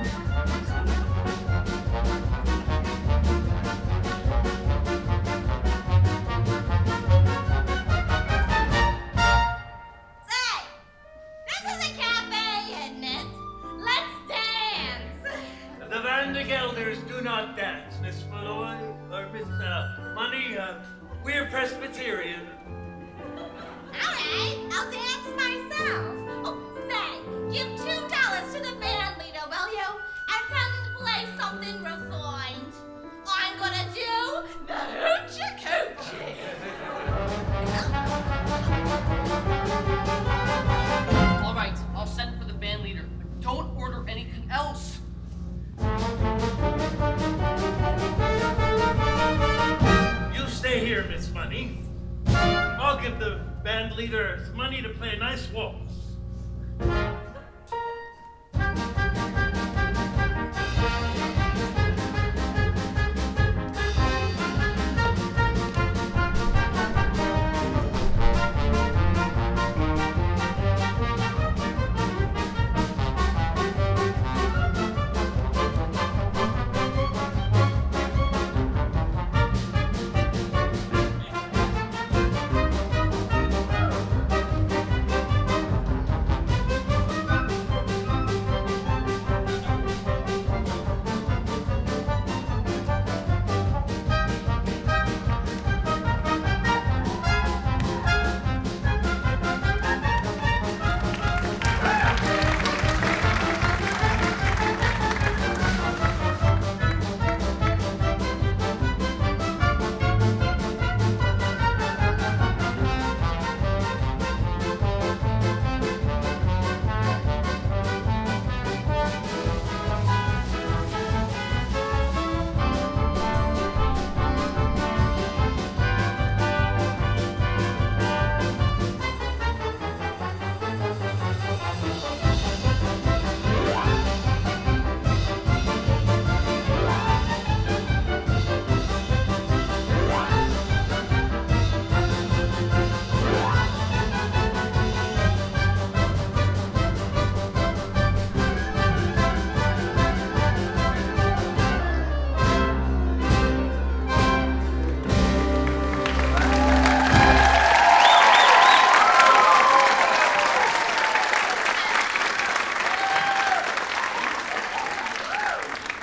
this is a cafe, isn't it? Let's dance. The Vandergelders do not dance, Miss Malloy, or Miss Money. We're Presbyterian. All right, I'll dance myself. Oh, say, give $2 to the band leader, will you? And tell him to play something refined. I'm gonna do the hoochie coochie. All right, I'll send for the band leader, but don't order anything else. You stay here, Miss Money. I'll give the band leader some money to play a nice waltz.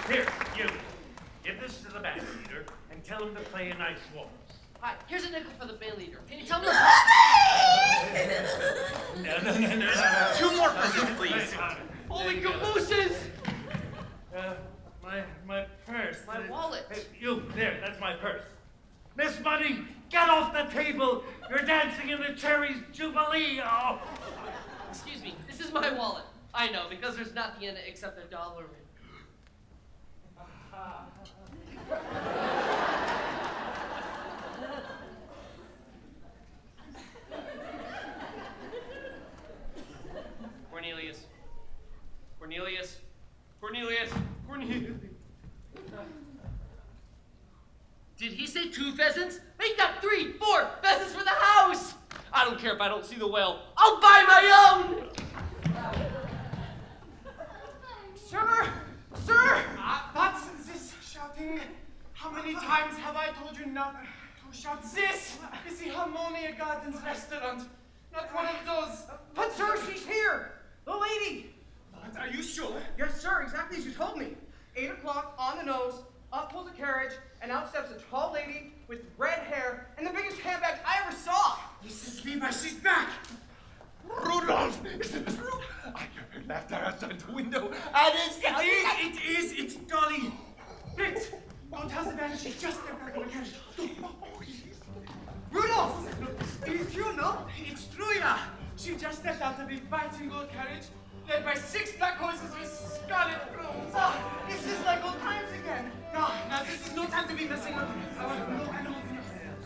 Here, you. Give this to the band leader and tell him to play a nice waltz. Hi, here's a nickel for the band leader. Can you tell me? No. Two more for you, please. Holy cabooses! My purse. My wallet. Hey, you, there, that's my purse. Miss Money, get off the table. You're dancing in the Cherries Jubilee. Oh. Excuse me, this is my wallet. I know, because there's nothing in it except $1 in it. Cornelius. Cornelius. Cornelius. Cornelius. Did he say 2 pheasants? Make that 3, 4 pheasants for the house! I don't care if I don't see the whale. I'll buy my own! Sir! Sir! What's this shouting? How many times have I told you not to shout? This is the Harmonia Gardens restaurant. Not one of those. But sir, she's here! The lady! What? Are you sure? Yes, sir, exactly as you told me. 8 o'clock on the nose, up pulls a carriage, and out steps a tall lady with red hair and the biggest handbag I ever saw. This is Levi. She's back. Rudolph, is it true? I have heard laughter outside the window. It is. It's Dolly. Fritz, don't tell Savannah. She's just there back in the carriage. Rudolph, it is true, no? It's true, yeah. She just stepped out of a white and gold carriage, led by 6 black horses with scarlet plumes. This is like old times again. No, this is no time to be messing with.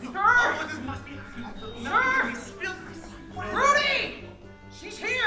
Sir! This must be. Sir! Rudy! She's here!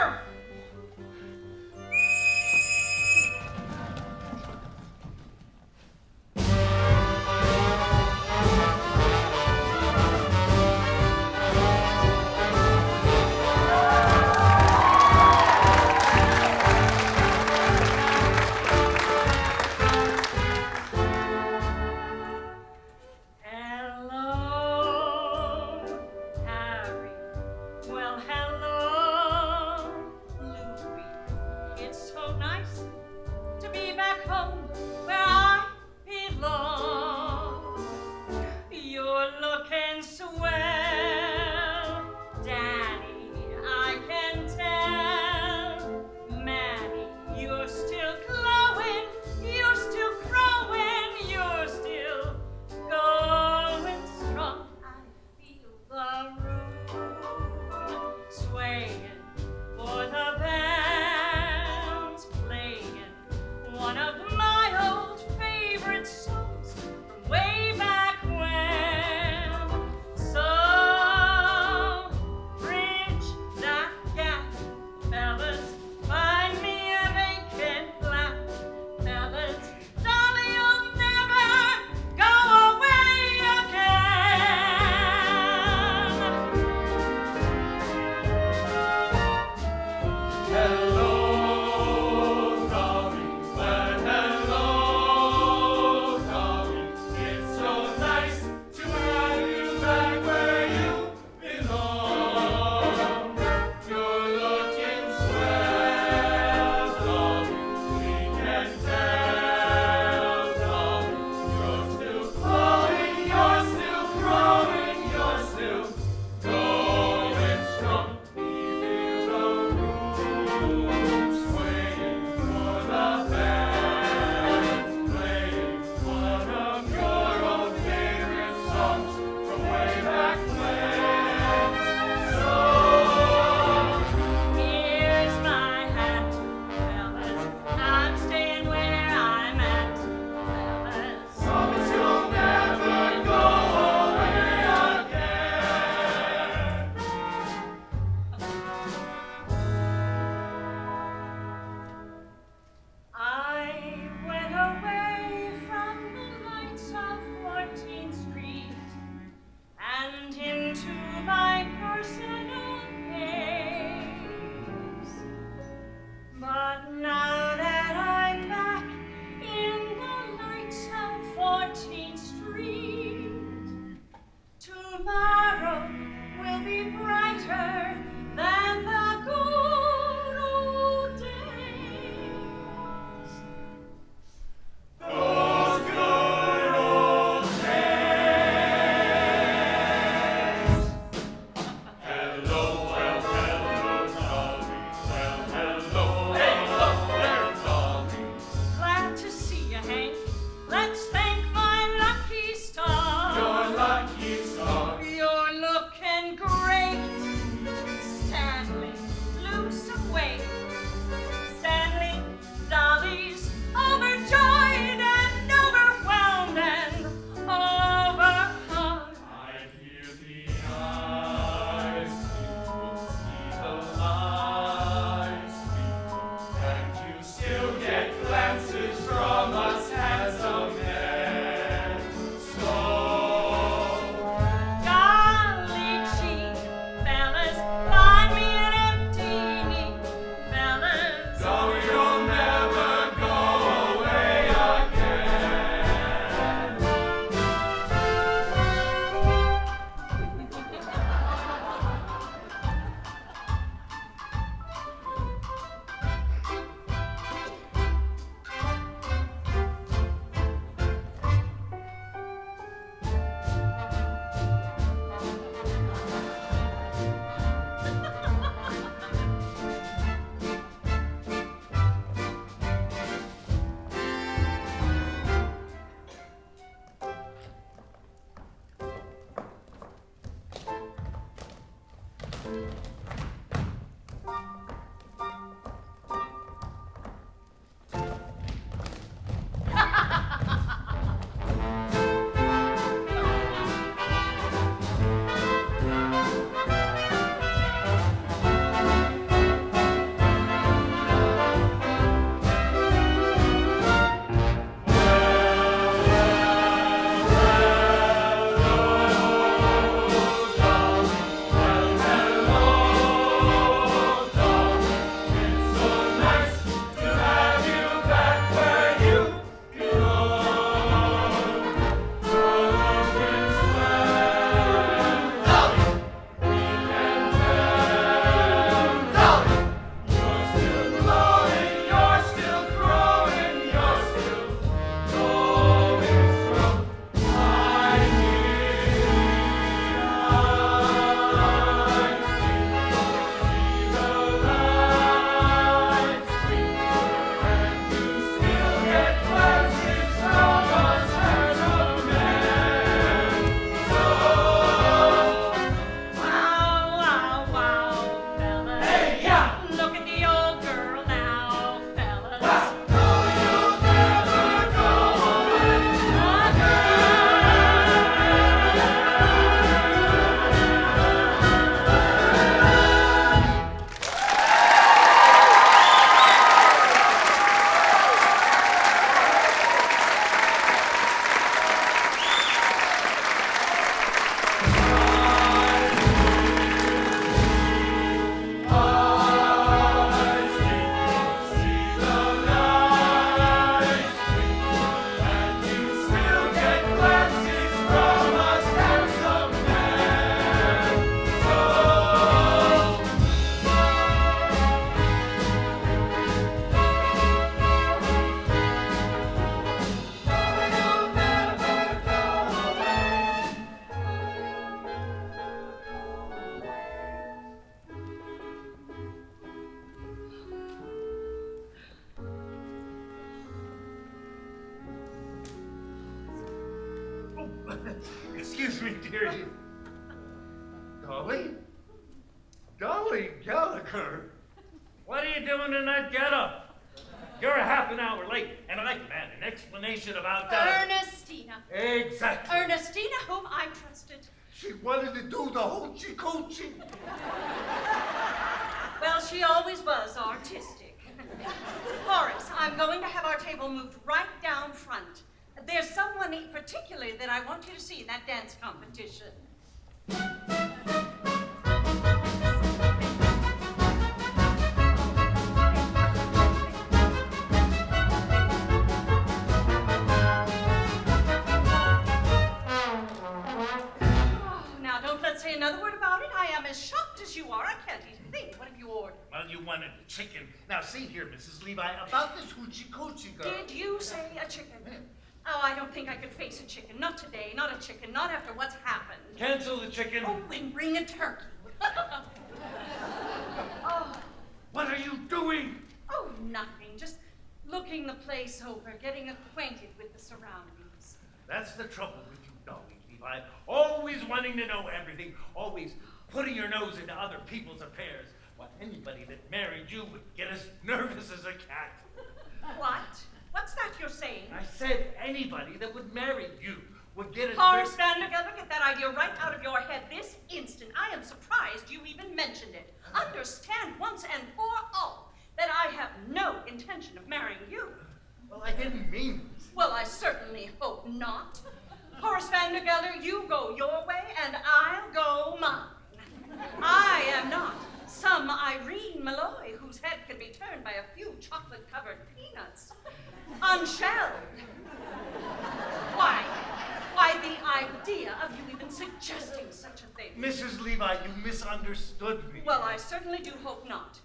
Excuse me, dearie. Dolly? Dolly Gallagher? What are you doing in that getup? You're a half an hour late, and I demand an explanation about that. Ernestina. Exactly. Ernestina, whom I trusted. She wanted to do the hoochie coochie. Well, she always was artistic. Horace, I'm going to have our table moved right down front. There's someone particularly that I want you to see in that dance competition. Now, don't let's say another word about it. I am as shocked as you are. I can't even think. What have you ordered? Well, you wanted a chicken. Now, see here, Mrs. Levi, about this hoochie coochie girl. Did you say a chicken? Oh, I don't think I could face a chicken. Not today, not a chicken, not after what's happened. Cancel the chicken. Oh, and bring a turkey. Oh. What are you doing? Oh, nothing. Just looking the place over, getting acquainted with the surroundings. That's the trouble with you, Dolly Levi. Always wanting to know everything. Always putting your nose into other people's affairs. Why, anybody that married you would get as nervous as a cat. What? What's that you're saying? I said anybody that would marry you would get as Horace Vandergelder, get that idea right out of your head this instant. I am surprised you even mentioned it. Understand once and for all that I have no intention of marrying you. Well, I didn't mean it. Well, I certainly hope not. Horace Vandergelder, you go your way and I'll go mine. I am not some Irene Malloy whose head can be turned by a few chocolate-covered peanuts. Unshelled. Why, the idea of you even suggesting such a thing. Mrs. Levi, you misunderstood me. Well, I certainly do hope not.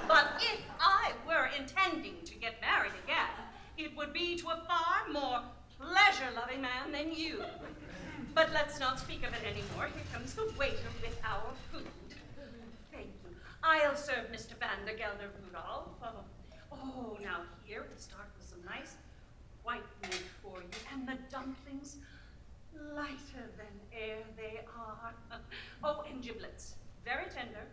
But if I were intending to get married again, it would be to a far more pleasure-loving man than you. But let's not speak of it anymore. Here comes the waiter with our food. Thank you. I'll serve Mr. Vandergelder, Rudolph. Oh, now here we'll start with some nice white meat for you. And the dumplings, lighter than air they are. Oh, and giblets. Very tender,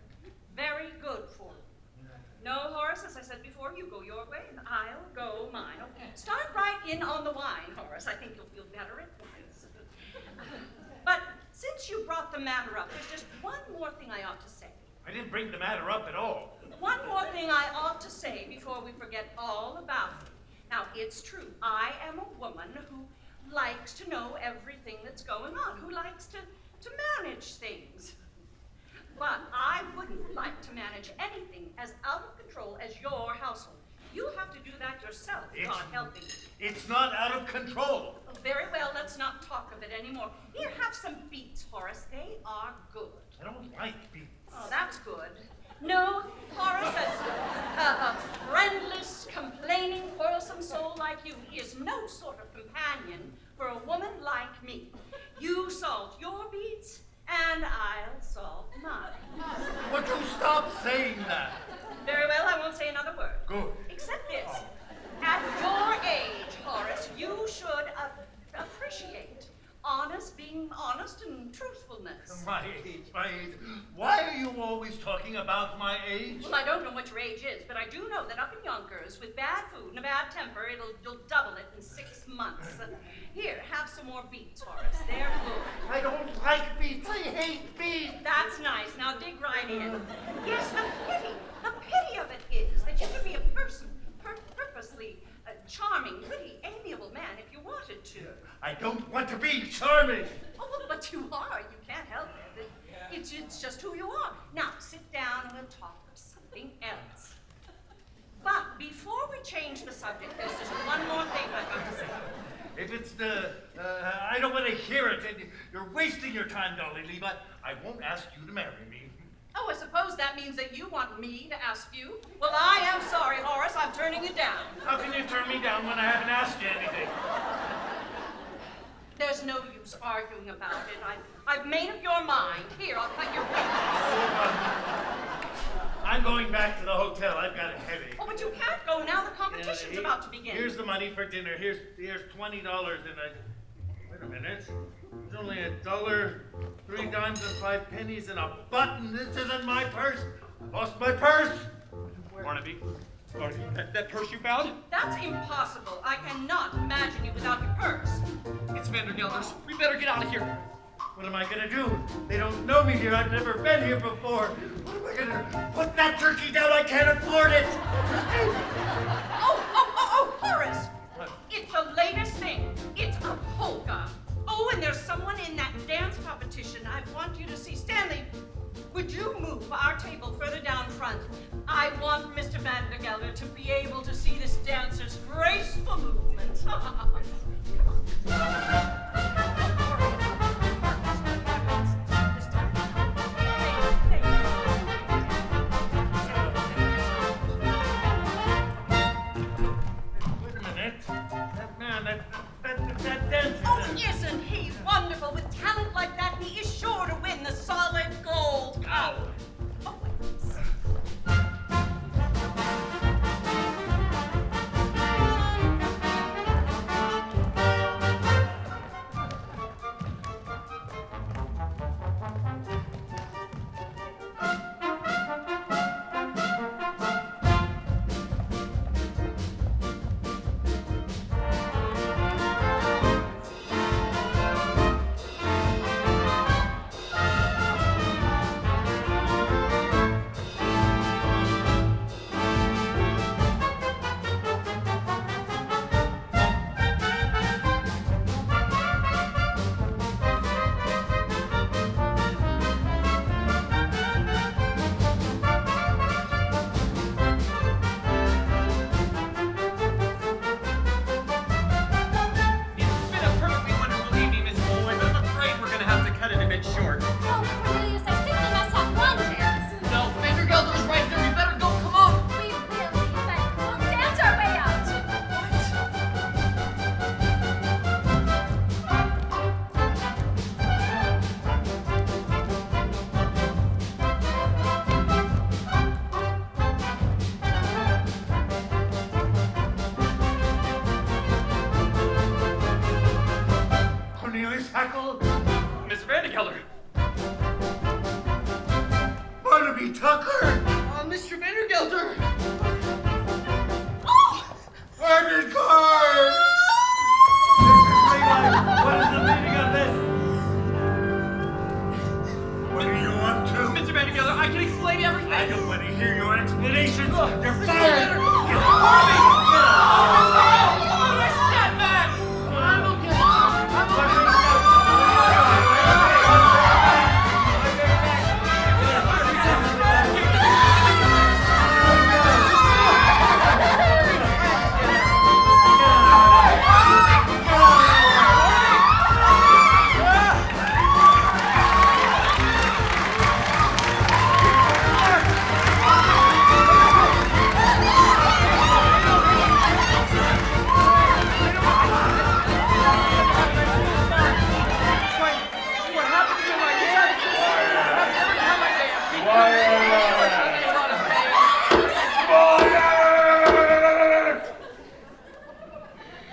very good for you. No, Horace, as I said before, you go your way and I'll go mine. Okay. Start right in on the wine, Horace. I think you'll feel better at once. But since you brought the matter up, there's just one more thing I ought to say. I didn't bring the matter up at all. One more thing I ought to say before we forget all about it. Now, it's true, I am a woman who likes to know everything that's going on, who likes to manage things. But I wouldn't like to manage anything as out of control as your household. You'll have to do that yourself, God helping you. It's not out of control. Oh, very well, let's not talk of it anymore. Here, have some beets, Horace. They are good. I don't like beets. Oh, that's good. No, Horace, a friendless, complaining, quarrelsome soul like you is no sort of companion for a woman like me. You salt your beets, and I'll salt mine. Would you stop saying that? Very well, I won't say another word. Good. Except this. At your age, Horace, you should appreciate being honest and truthfulness. My age. Why are you always talking about my age? Well, I don't know what your age is, but I do know that up in Yonkers, with bad food and a bad temper, you'll double it in 6 months. Here, have some more beets, Horace. They're good. I don't like beets. I hate beets. That's nice. Now dig right in. Yes, the pity of it is that you could be a person, purposely charming, pretty, amiable man if you wanted to. I don't want to be charming. Oh, well, but you are. You can't help it. It's just who you are. Now, sit down and we'll talk of something else. But before we change the subject, there's just one more thing I've got to say. If it's I don't want to hear it. You're wasting your time, Dolly Levi. I won't ask you to marry me. Oh, I suppose that means that you want me to ask you? Well, I am sorry, Horace. I'm turning you down. How can you turn me down when I haven't asked you anything? There's no use arguing about it. I've made up your mind. Here, I'll cut your wings. I'm going back to the hotel. I've got a headache. Oh, but you can't go go now. The competition's about to begin. Here's the money for dinner. Here's $20 in a... Wait a minute. There's only $1, 3 dimes and 5 pennies, and a button. This isn't my purse. I lost my purse. Barnaby, that purse you found? That's impossible. I cannot imagine you without your purse. It's Vandergelder's. We better get out of here. What am I gonna do? They don't know me here. I've never been here before. What am I gonna do? Put that turkey down. I can't afford it. Oh, Horace. It's the latest thing. It's a polka. Oh, and there's someone in that dance competition I want you to see. Stanley, would you move our table further down front? I want Mr. Vandergelder to be able to see this dancer's graceful movements. That dancer. Oh, isn't he wonderful? With talent like that, he is sure to win the solid gold cup. Oh, Miss Vandergelder. Barnaby Tucker! Mr. Vandergelder! I'm in court! What is the meaning of this? What do you want to? Mr. Vandergelder, I can explain everything. I don't want to hear your explanations. You're Mr. fired! Vandergelder. You're Step back! I'm okay.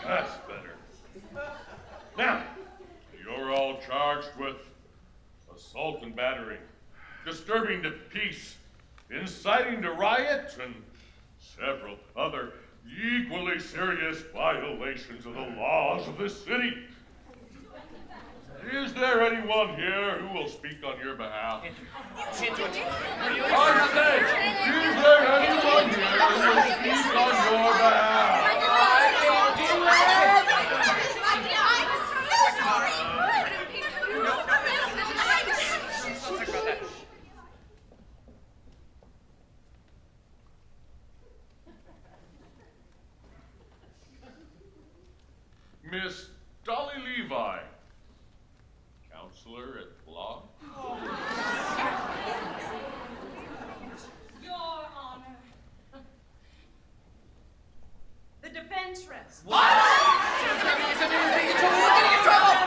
That's better. Now, you're all charged with assault and battery, disturbing the peace, inciting to riot, and several other equally serious violations of the laws of this city. Is there anyone here who will speak on your behalf? I said, is there anyone here who will speak on your behalf? Miss Dolly Levi, counselor at law. Your Honor. The defense rests. What?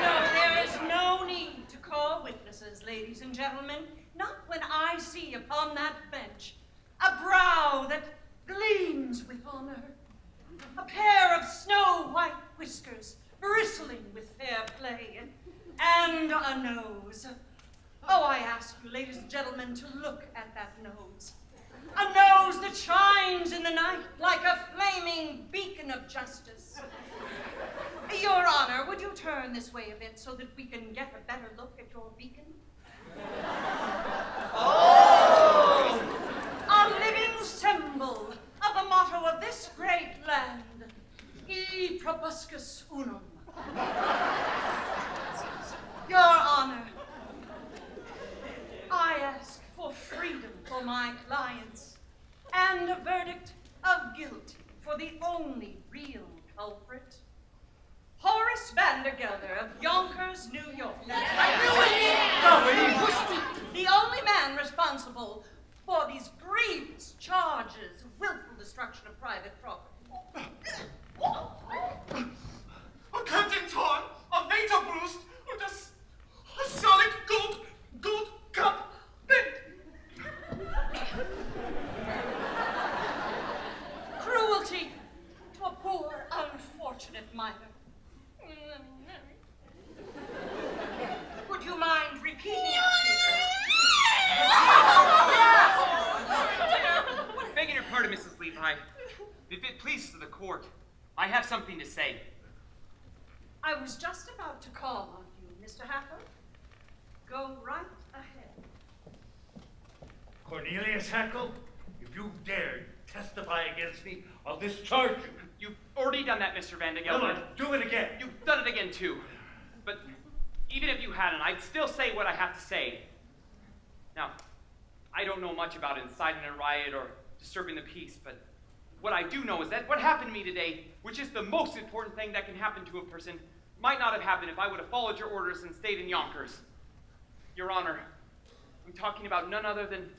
No, there is no need to call witnesses, ladies and gentlemen. Not when I see upon that bench a brow that gleams brims with honor. A pair of snow-white whiskers bristling with fair play, and a nose. Oh, I ask you, ladies and gentlemen, to look at that nose. A nose that shines in the night like a flaming beacon of justice. Your Honor, would you turn this way a bit so that we can get a better look at your beacon? Oh! A living symbol of the motto of this great land, E probuscus unum. Your Honor, I ask for freedom for my clients and a verdict of guilty for the only real culprit, Horace Vandergelder of Yonkers, New York. The only man responsible for these grievous charges of willful destruction of private property. A curtain torn, a waiter bruised, und a solid gold cup bent. Cruelty to a poor, unfortunate minor. Would you mind repeating it? Begging your pardon, Mrs. Levi. If it pleases the court, I have something to say. I was just about to call on you, Mr. Hacker. Go right ahead. Cornelius Hackle, if you dare testify against me, I'll discharge you. You've already done that, Mr. Vandergelder. Come on, do it again. You've done it again, too. But even if you hadn't, I'd still say what I have to say. Now, I don't know much about inciting a riot or disturbing the peace, but what I do know is that what happened to me today, which is the most important thing that can happen to a person, might not have happened if I would have followed your orders and stayed in Yonkers. Your Honor, I'm talking about none other than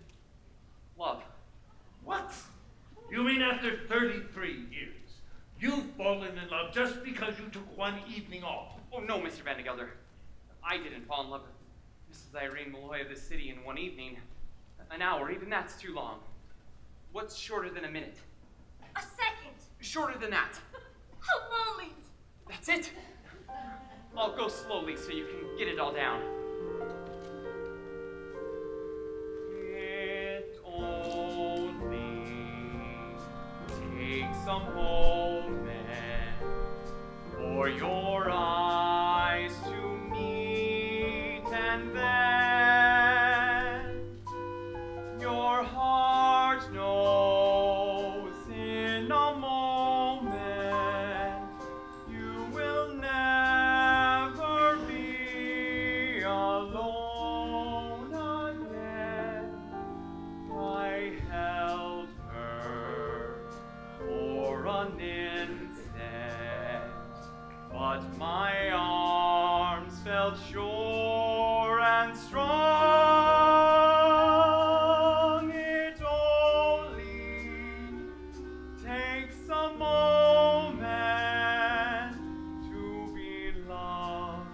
love. What? You mean after 33 years, you've fallen in love just because you took one evening off? Oh, no, Mr. Vandergelder. I didn't fall in love with Mrs. Irene Malloy of this city in one evening. An hour, even that's too long. What's shorter than a minute? A second. Shorter than that. A moment. That's it. I'll go slowly so you can get it all down. It only takes a moment for your eyes to meet, and then your heart knows in a moment you will never be alone again. I held her for an instant, but my arms felt sure and strong. It only takes a moment to be loved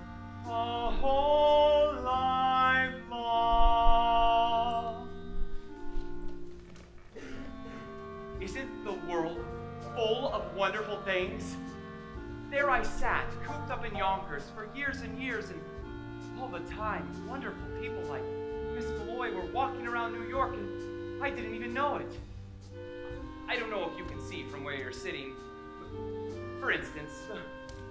a whole life long. Isn't the world full of wonderful things? There I sat, cooped up in Yonkers for years and years, and all the time, wonderful people like Miss Malloy were walking around New York, and I didn't even know it. I don't know if you can see from where you're sitting. For instance,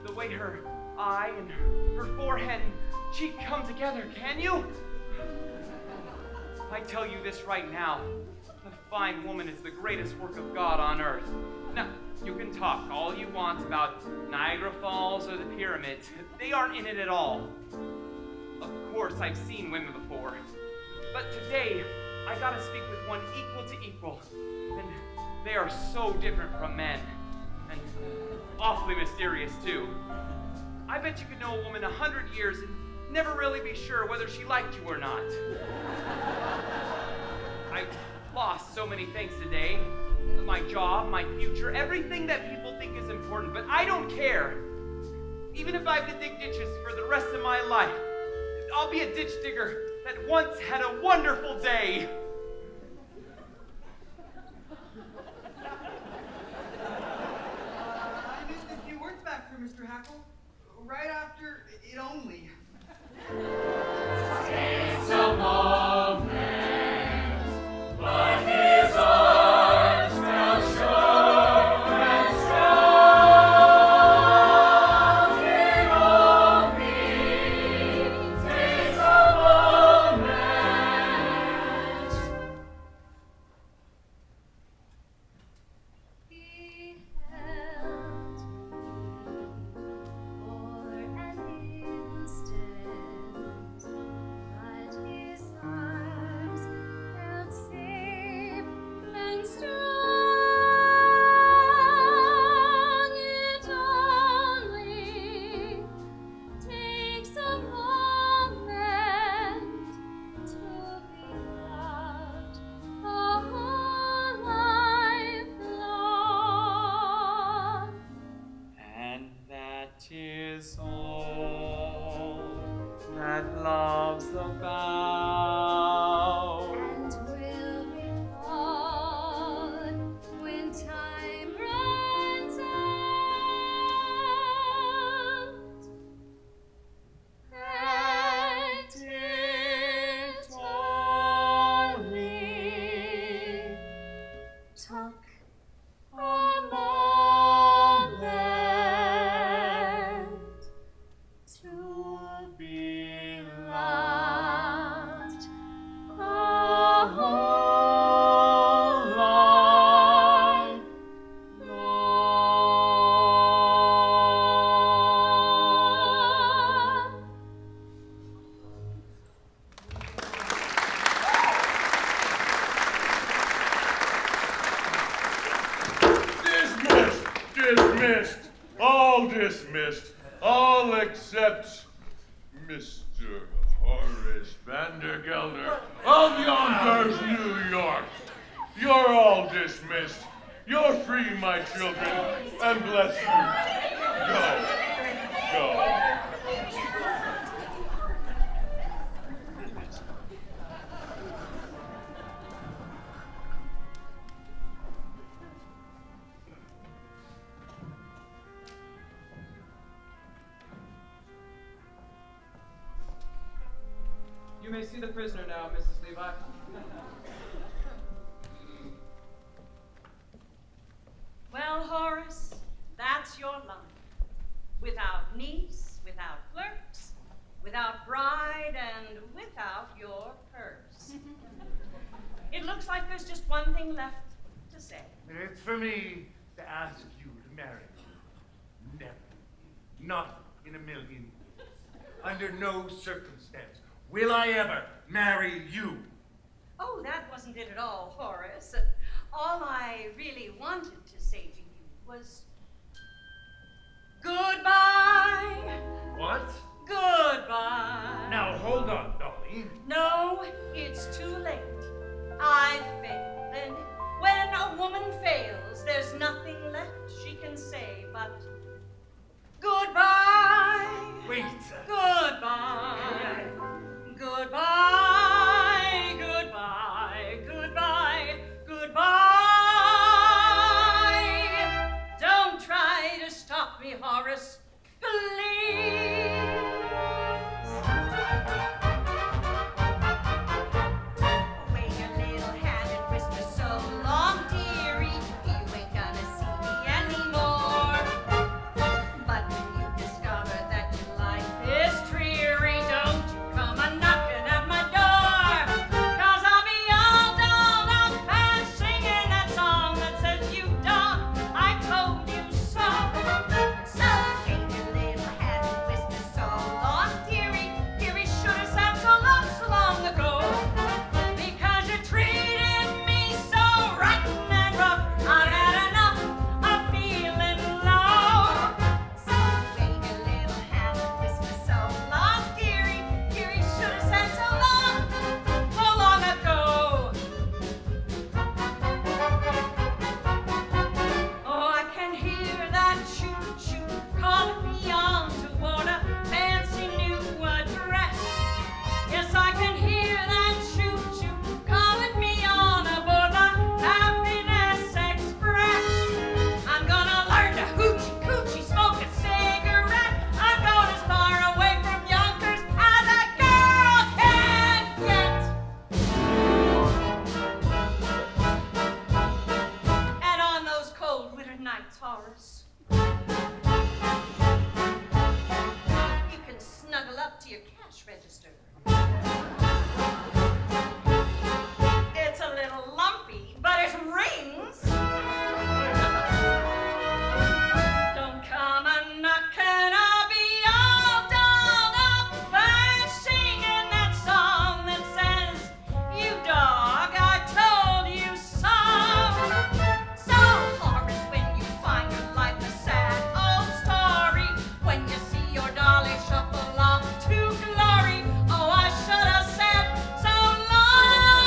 the way her eye and her forehead and cheek come together, can you? I tell you this right now, a fine woman is the greatest work of God on earth. Now, you can talk all you want about Niagara Falls or the pyramids. They aren't in it at all. Of course, I've seen women before. But today, I gotta speak with one equal to equal. And they are so different from men. And awfully mysterious, too. I bet you could know a woman 100 years and never really be sure whether she liked you or not. I've lost so many things today. My job, my future, everything that people think is important, but I don't care. Even if I have to dig ditches for the rest of my life, I'll be a ditch digger that once had a wonderful day. dismissed. All dismissed. All except Mr. Horace Vandergelder of Yonkers, New York. You're all dismissed. You're free, my children, and bless you. Go. Go. You may see the prisoner now, Mrs. Levi. Well, Horace, that's your life. Without niece, without clerks, without bride, and without your purse. It looks like there's just one thing left to say. It's for me to ask you to marry me. Never. Not in a million. Under no circumstance will I ever marry you. Oh, that wasn't it at all, Horace. All I really wanted to say to you was goodbye. What? Goodbye. Now hold on, Dolly. No, it's too late. I failed, and when a woman fails, there's nothing left she can say but goodbye. Wait. Goodbye. Goodbye. Goodbye. Goodbye. Goodbye. Don't try to stop me, Horace. Please. Wave your little hand and whisper so long, dearie. You ain't gonna see me anymore. But when you discover that your life is dreary, don't you come a-knocking at my door. 'Cause I'll be all dolled up and singing that song that says you dog, I told you so. So wave your little hand and whisper so long, dearie. Dearie should have said so long ago. Because you treated me so rotten and rough, I've had enough of feeling low. So wave your little hand and whisper so long, dearie. Dearie should have said so long ago. Oh, I can hear that choo-choo calling me on toward a fancy new address. Yes, I can hear that choo-choo calling me on aboard the Happiness Express. I'm gonna learn to hoochie-coochie, smoke a cigarette. I'm going as far away from Yonkers as a girl can get. And on those cold winter nights, Horace, you can snuggle up to your cash register. It's a little lumpy, but it rings. Don't come a-knocking, I'll be all dolled up and singing that song that says, you dog, I told you so. So, Horace, when you find your life a sad old story, when you see your Dolly shuffle off to glory, oh, I should have said so long ago.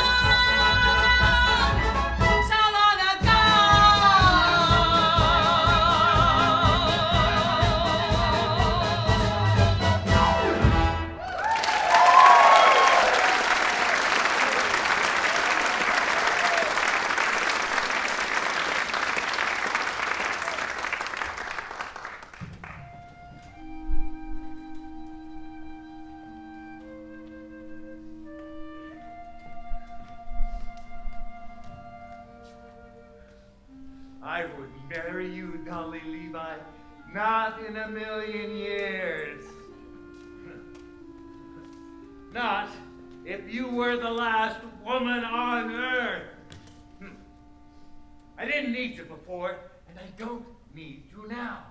I would marry you, Dolly Levi, not in a million years. Not if you were the last woman on earth. I didn't need you before, and I don't need you now.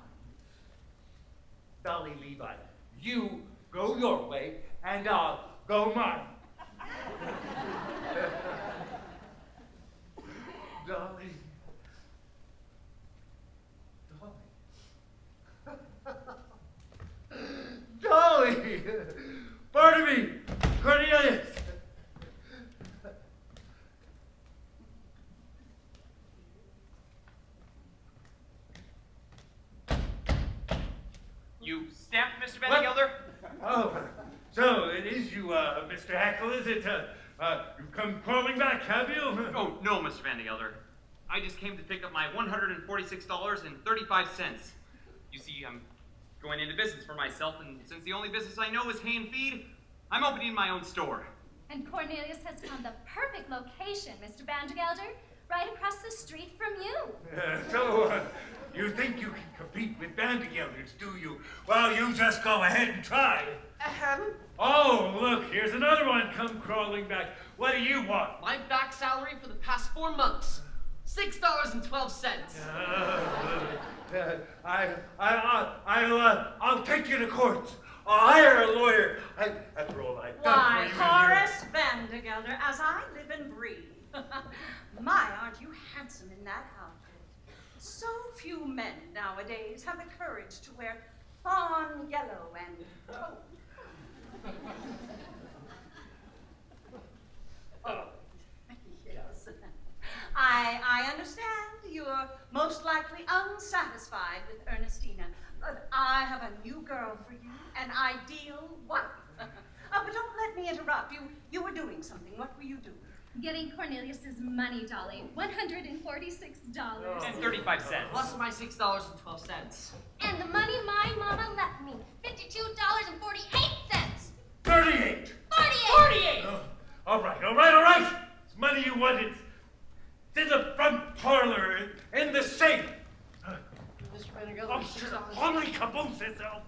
Dolly Levi, you go your way, and I'll go mine. Dolly. Dolly. You stamped, Mr. Van What? Gelder? Oh, so it is you, Mr. Hackle, is it? You've come crawling back, have you? Oh, no, Mr. Van Gelder. I just came to pick up my $146.35. You see, I'm going into business for myself, and since the only business I know is hay and feed, I'm opening my own store. And Cornelius has found the perfect location, Mr. Vandergelder, right across the street from you. So, you think you can compete with Vandergelders, do you? Well, you just go ahead and try. Oh, look, here's another one come crawling back. What do you want? My back salary for the past 4 months, $6.12. I'll take you to court. I'll hire a lawyer. After all I've done Why, for you. Horace Vandergelder, as I live and breathe. My, aren't you handsome in that outfit? So few men nowadays have the courage to wear fawn yellow and gold. Oh, yes. I understand you're most likely unsatisfied with Ernestina, but I have a new girl for you, an ideal wife. But don't let me interrupt. You were doing something. What were you doing? Getting Cornelius's money, Dolly. $146. And 35 cents. Plus my $6.12. And the money my mama left me, $52.48. 38. 48. Oh, all right. It's money you wanted. It's in the front parlor, in the safe. Mr. Vandergelder, Oh, holy caboose itself.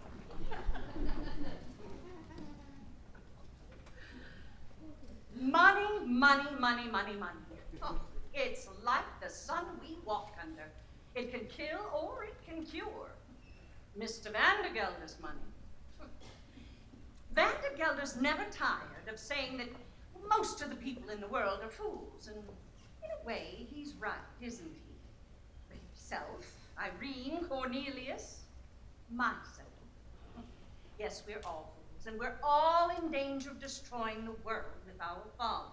Money, money, money, money, money. Oh, it's like the sun we walk under. It can kill or it can cure. Mr. Vandergelder's money. Vandergelder's never tired of saying that most of the people in the world are fools, and in a way, he's right, isn't he? Himself, Irene, Cornelius, myself. Yes, we're all fools, and we're all in danger of destroying the world with our folly.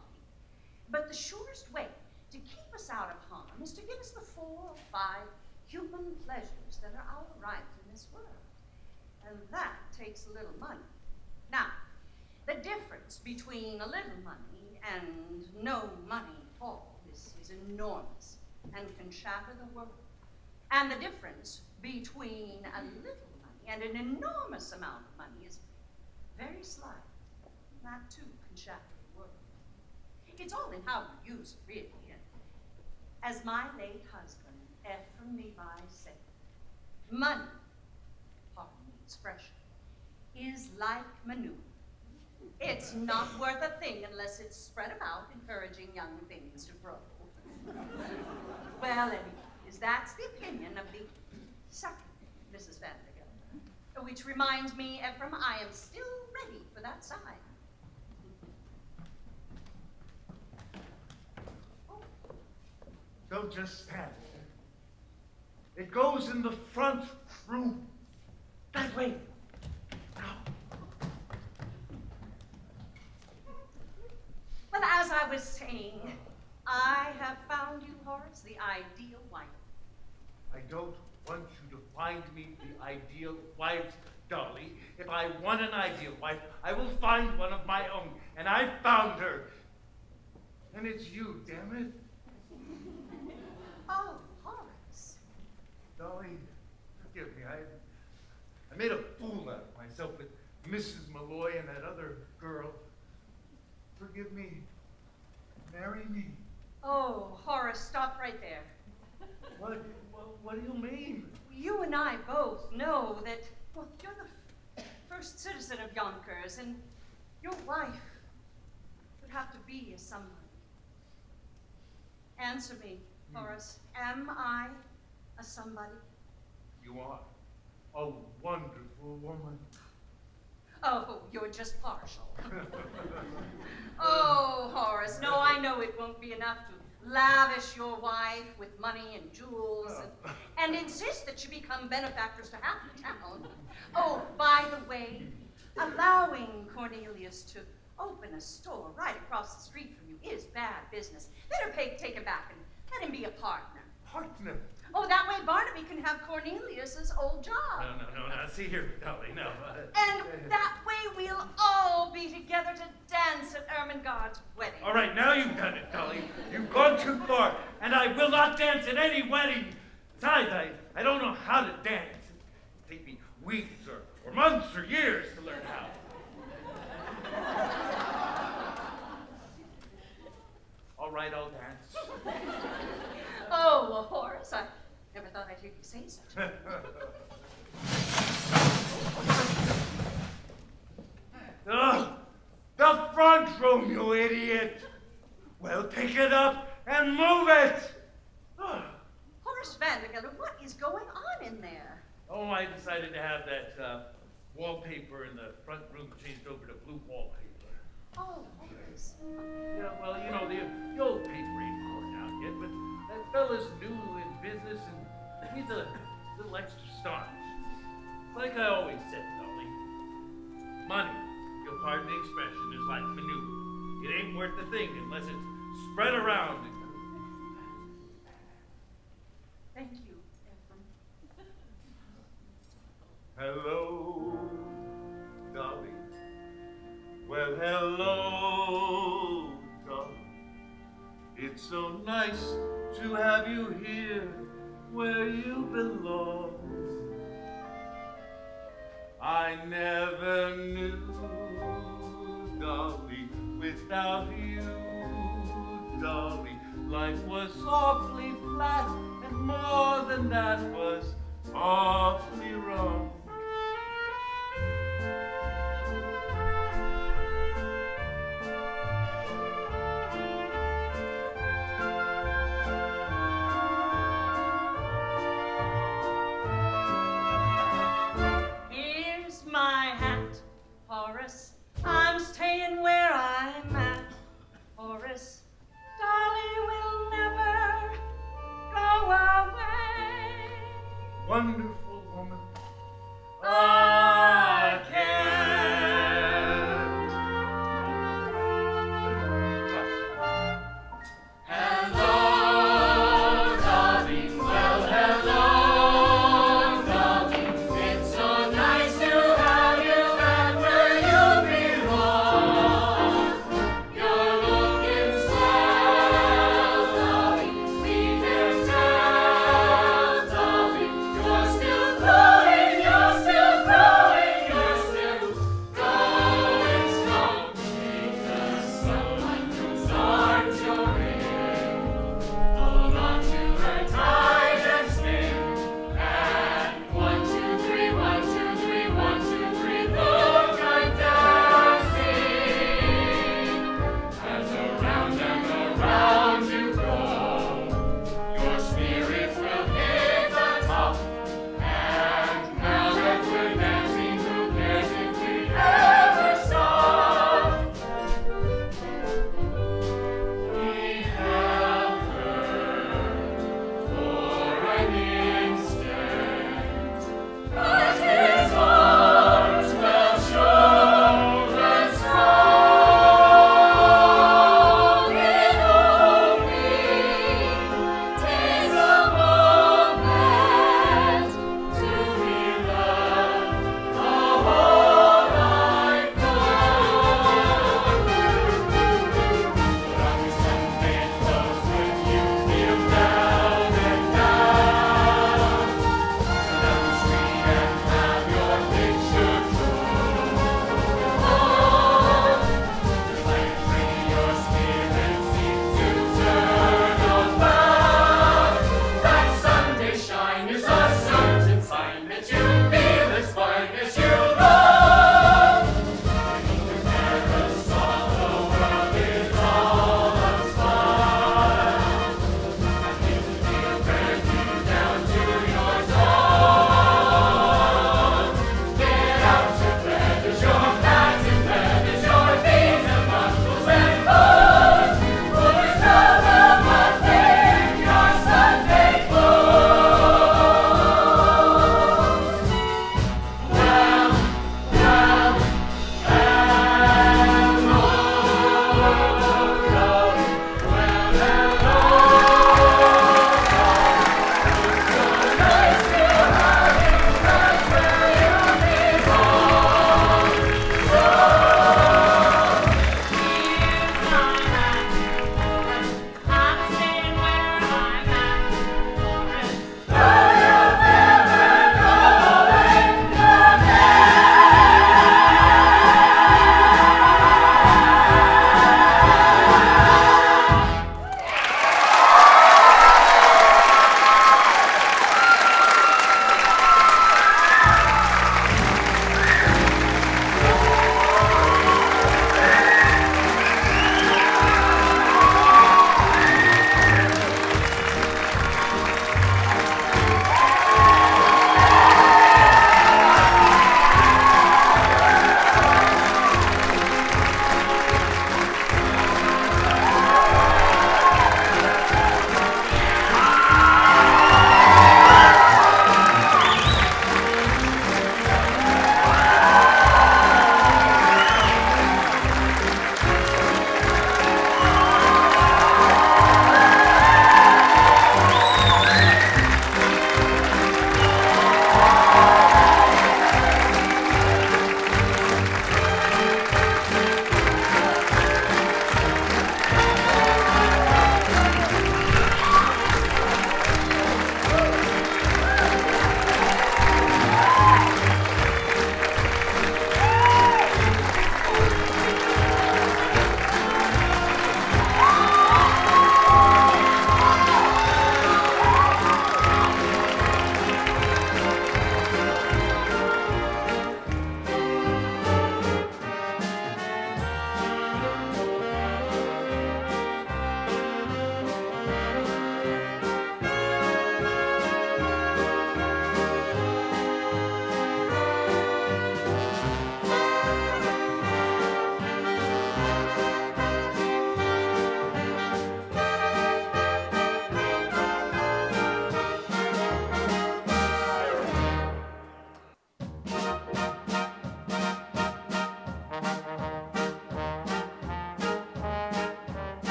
But the surest way to keep us out of harm is to give us the 4 or 5 human pleasures that are our right in this world. And that takes a little money. Now, the difference between a little money and no money at all is enormous and can shatter the world. And the difference between a little money and an enormous amount of money is very slight. That too can shatter the world. It's all in how you use it, really. As my late husband, Ephraim Levi, said, money, pardon the expression, is like manure. It's not worth a thing unless it's spread about, encouraging young things to grow. Well, anyways, that's the opinion of the second Mrs. Vandergelder. Which reminds me, Ephraim, I am still ready for that sign. Don't just stand there. It goes in the front room. That way. Now. Well, as I was saying, I have found you, Horace, the ideal wife. I don't want you to find me the ideal wife, Dolly. If I want an ideal wife, I will find one of my own. And I found her. And it's you, damn it. Oh, Horace. Dolly, forgive me. I made a fool out of myself with Mrs. Malloy and that other girl. Forgive me. Marry me. Oh, Horace, stop right there. What do you mean? You and I both know that, well, you're the first citizen of Yonkers, and your wife would have to be a somebody. Answer me, Horace. Am I a somebody? You are a wonderful woman. Oh, you're just partial. Oh, Horace, no, I know it won't be enough to lavish your wife with money and jewels and insist that she become benefactors to half the town. Oh, by the way, allowing Cornelius to open a store right across the street from you is bad business. Better take him back and let him be a partner. Partner? Oh, that way Barnaby can have Cornelius's old job. No. Now, see here, Dolly, no. And that way we'll all be together to dance at Ermengarde's wedding. All right, now you've done it, Dolly. You've gone too far, and I will not dance at any wedding. Besides, I don't know how to dance. It'll take me weeks or months or years to learn how. All right, I'll dance. Oh, well, Horace, I never thought I'd hear you say such. The front room, you idiot! Well, pick it up and move it! Horace Vandergeller, what is going on in there? Oh, I decided to have that wallpaper in the front room changed over to blue wallpaper. Oh, Horace. Yeah, well, you know, the old paper ain't worn out yet, but that fella's new in business and he's a little extra staunch. Like I always said, Dolly, money, you'll pardon the expression, is like manure. It ain't worth a thing unless it's spread around. Thank you, Ephraim. Hello, Dolly. Well, hello, Dolly. It's so nice to have you here where you belong. I never knew, Dolly, without you, Dolly, life was awfully flat, and more than that was awfully wrong. Here's my hat, Horace. I'm staying where I'm at, Horace. Dolly will never go away. Wonderful.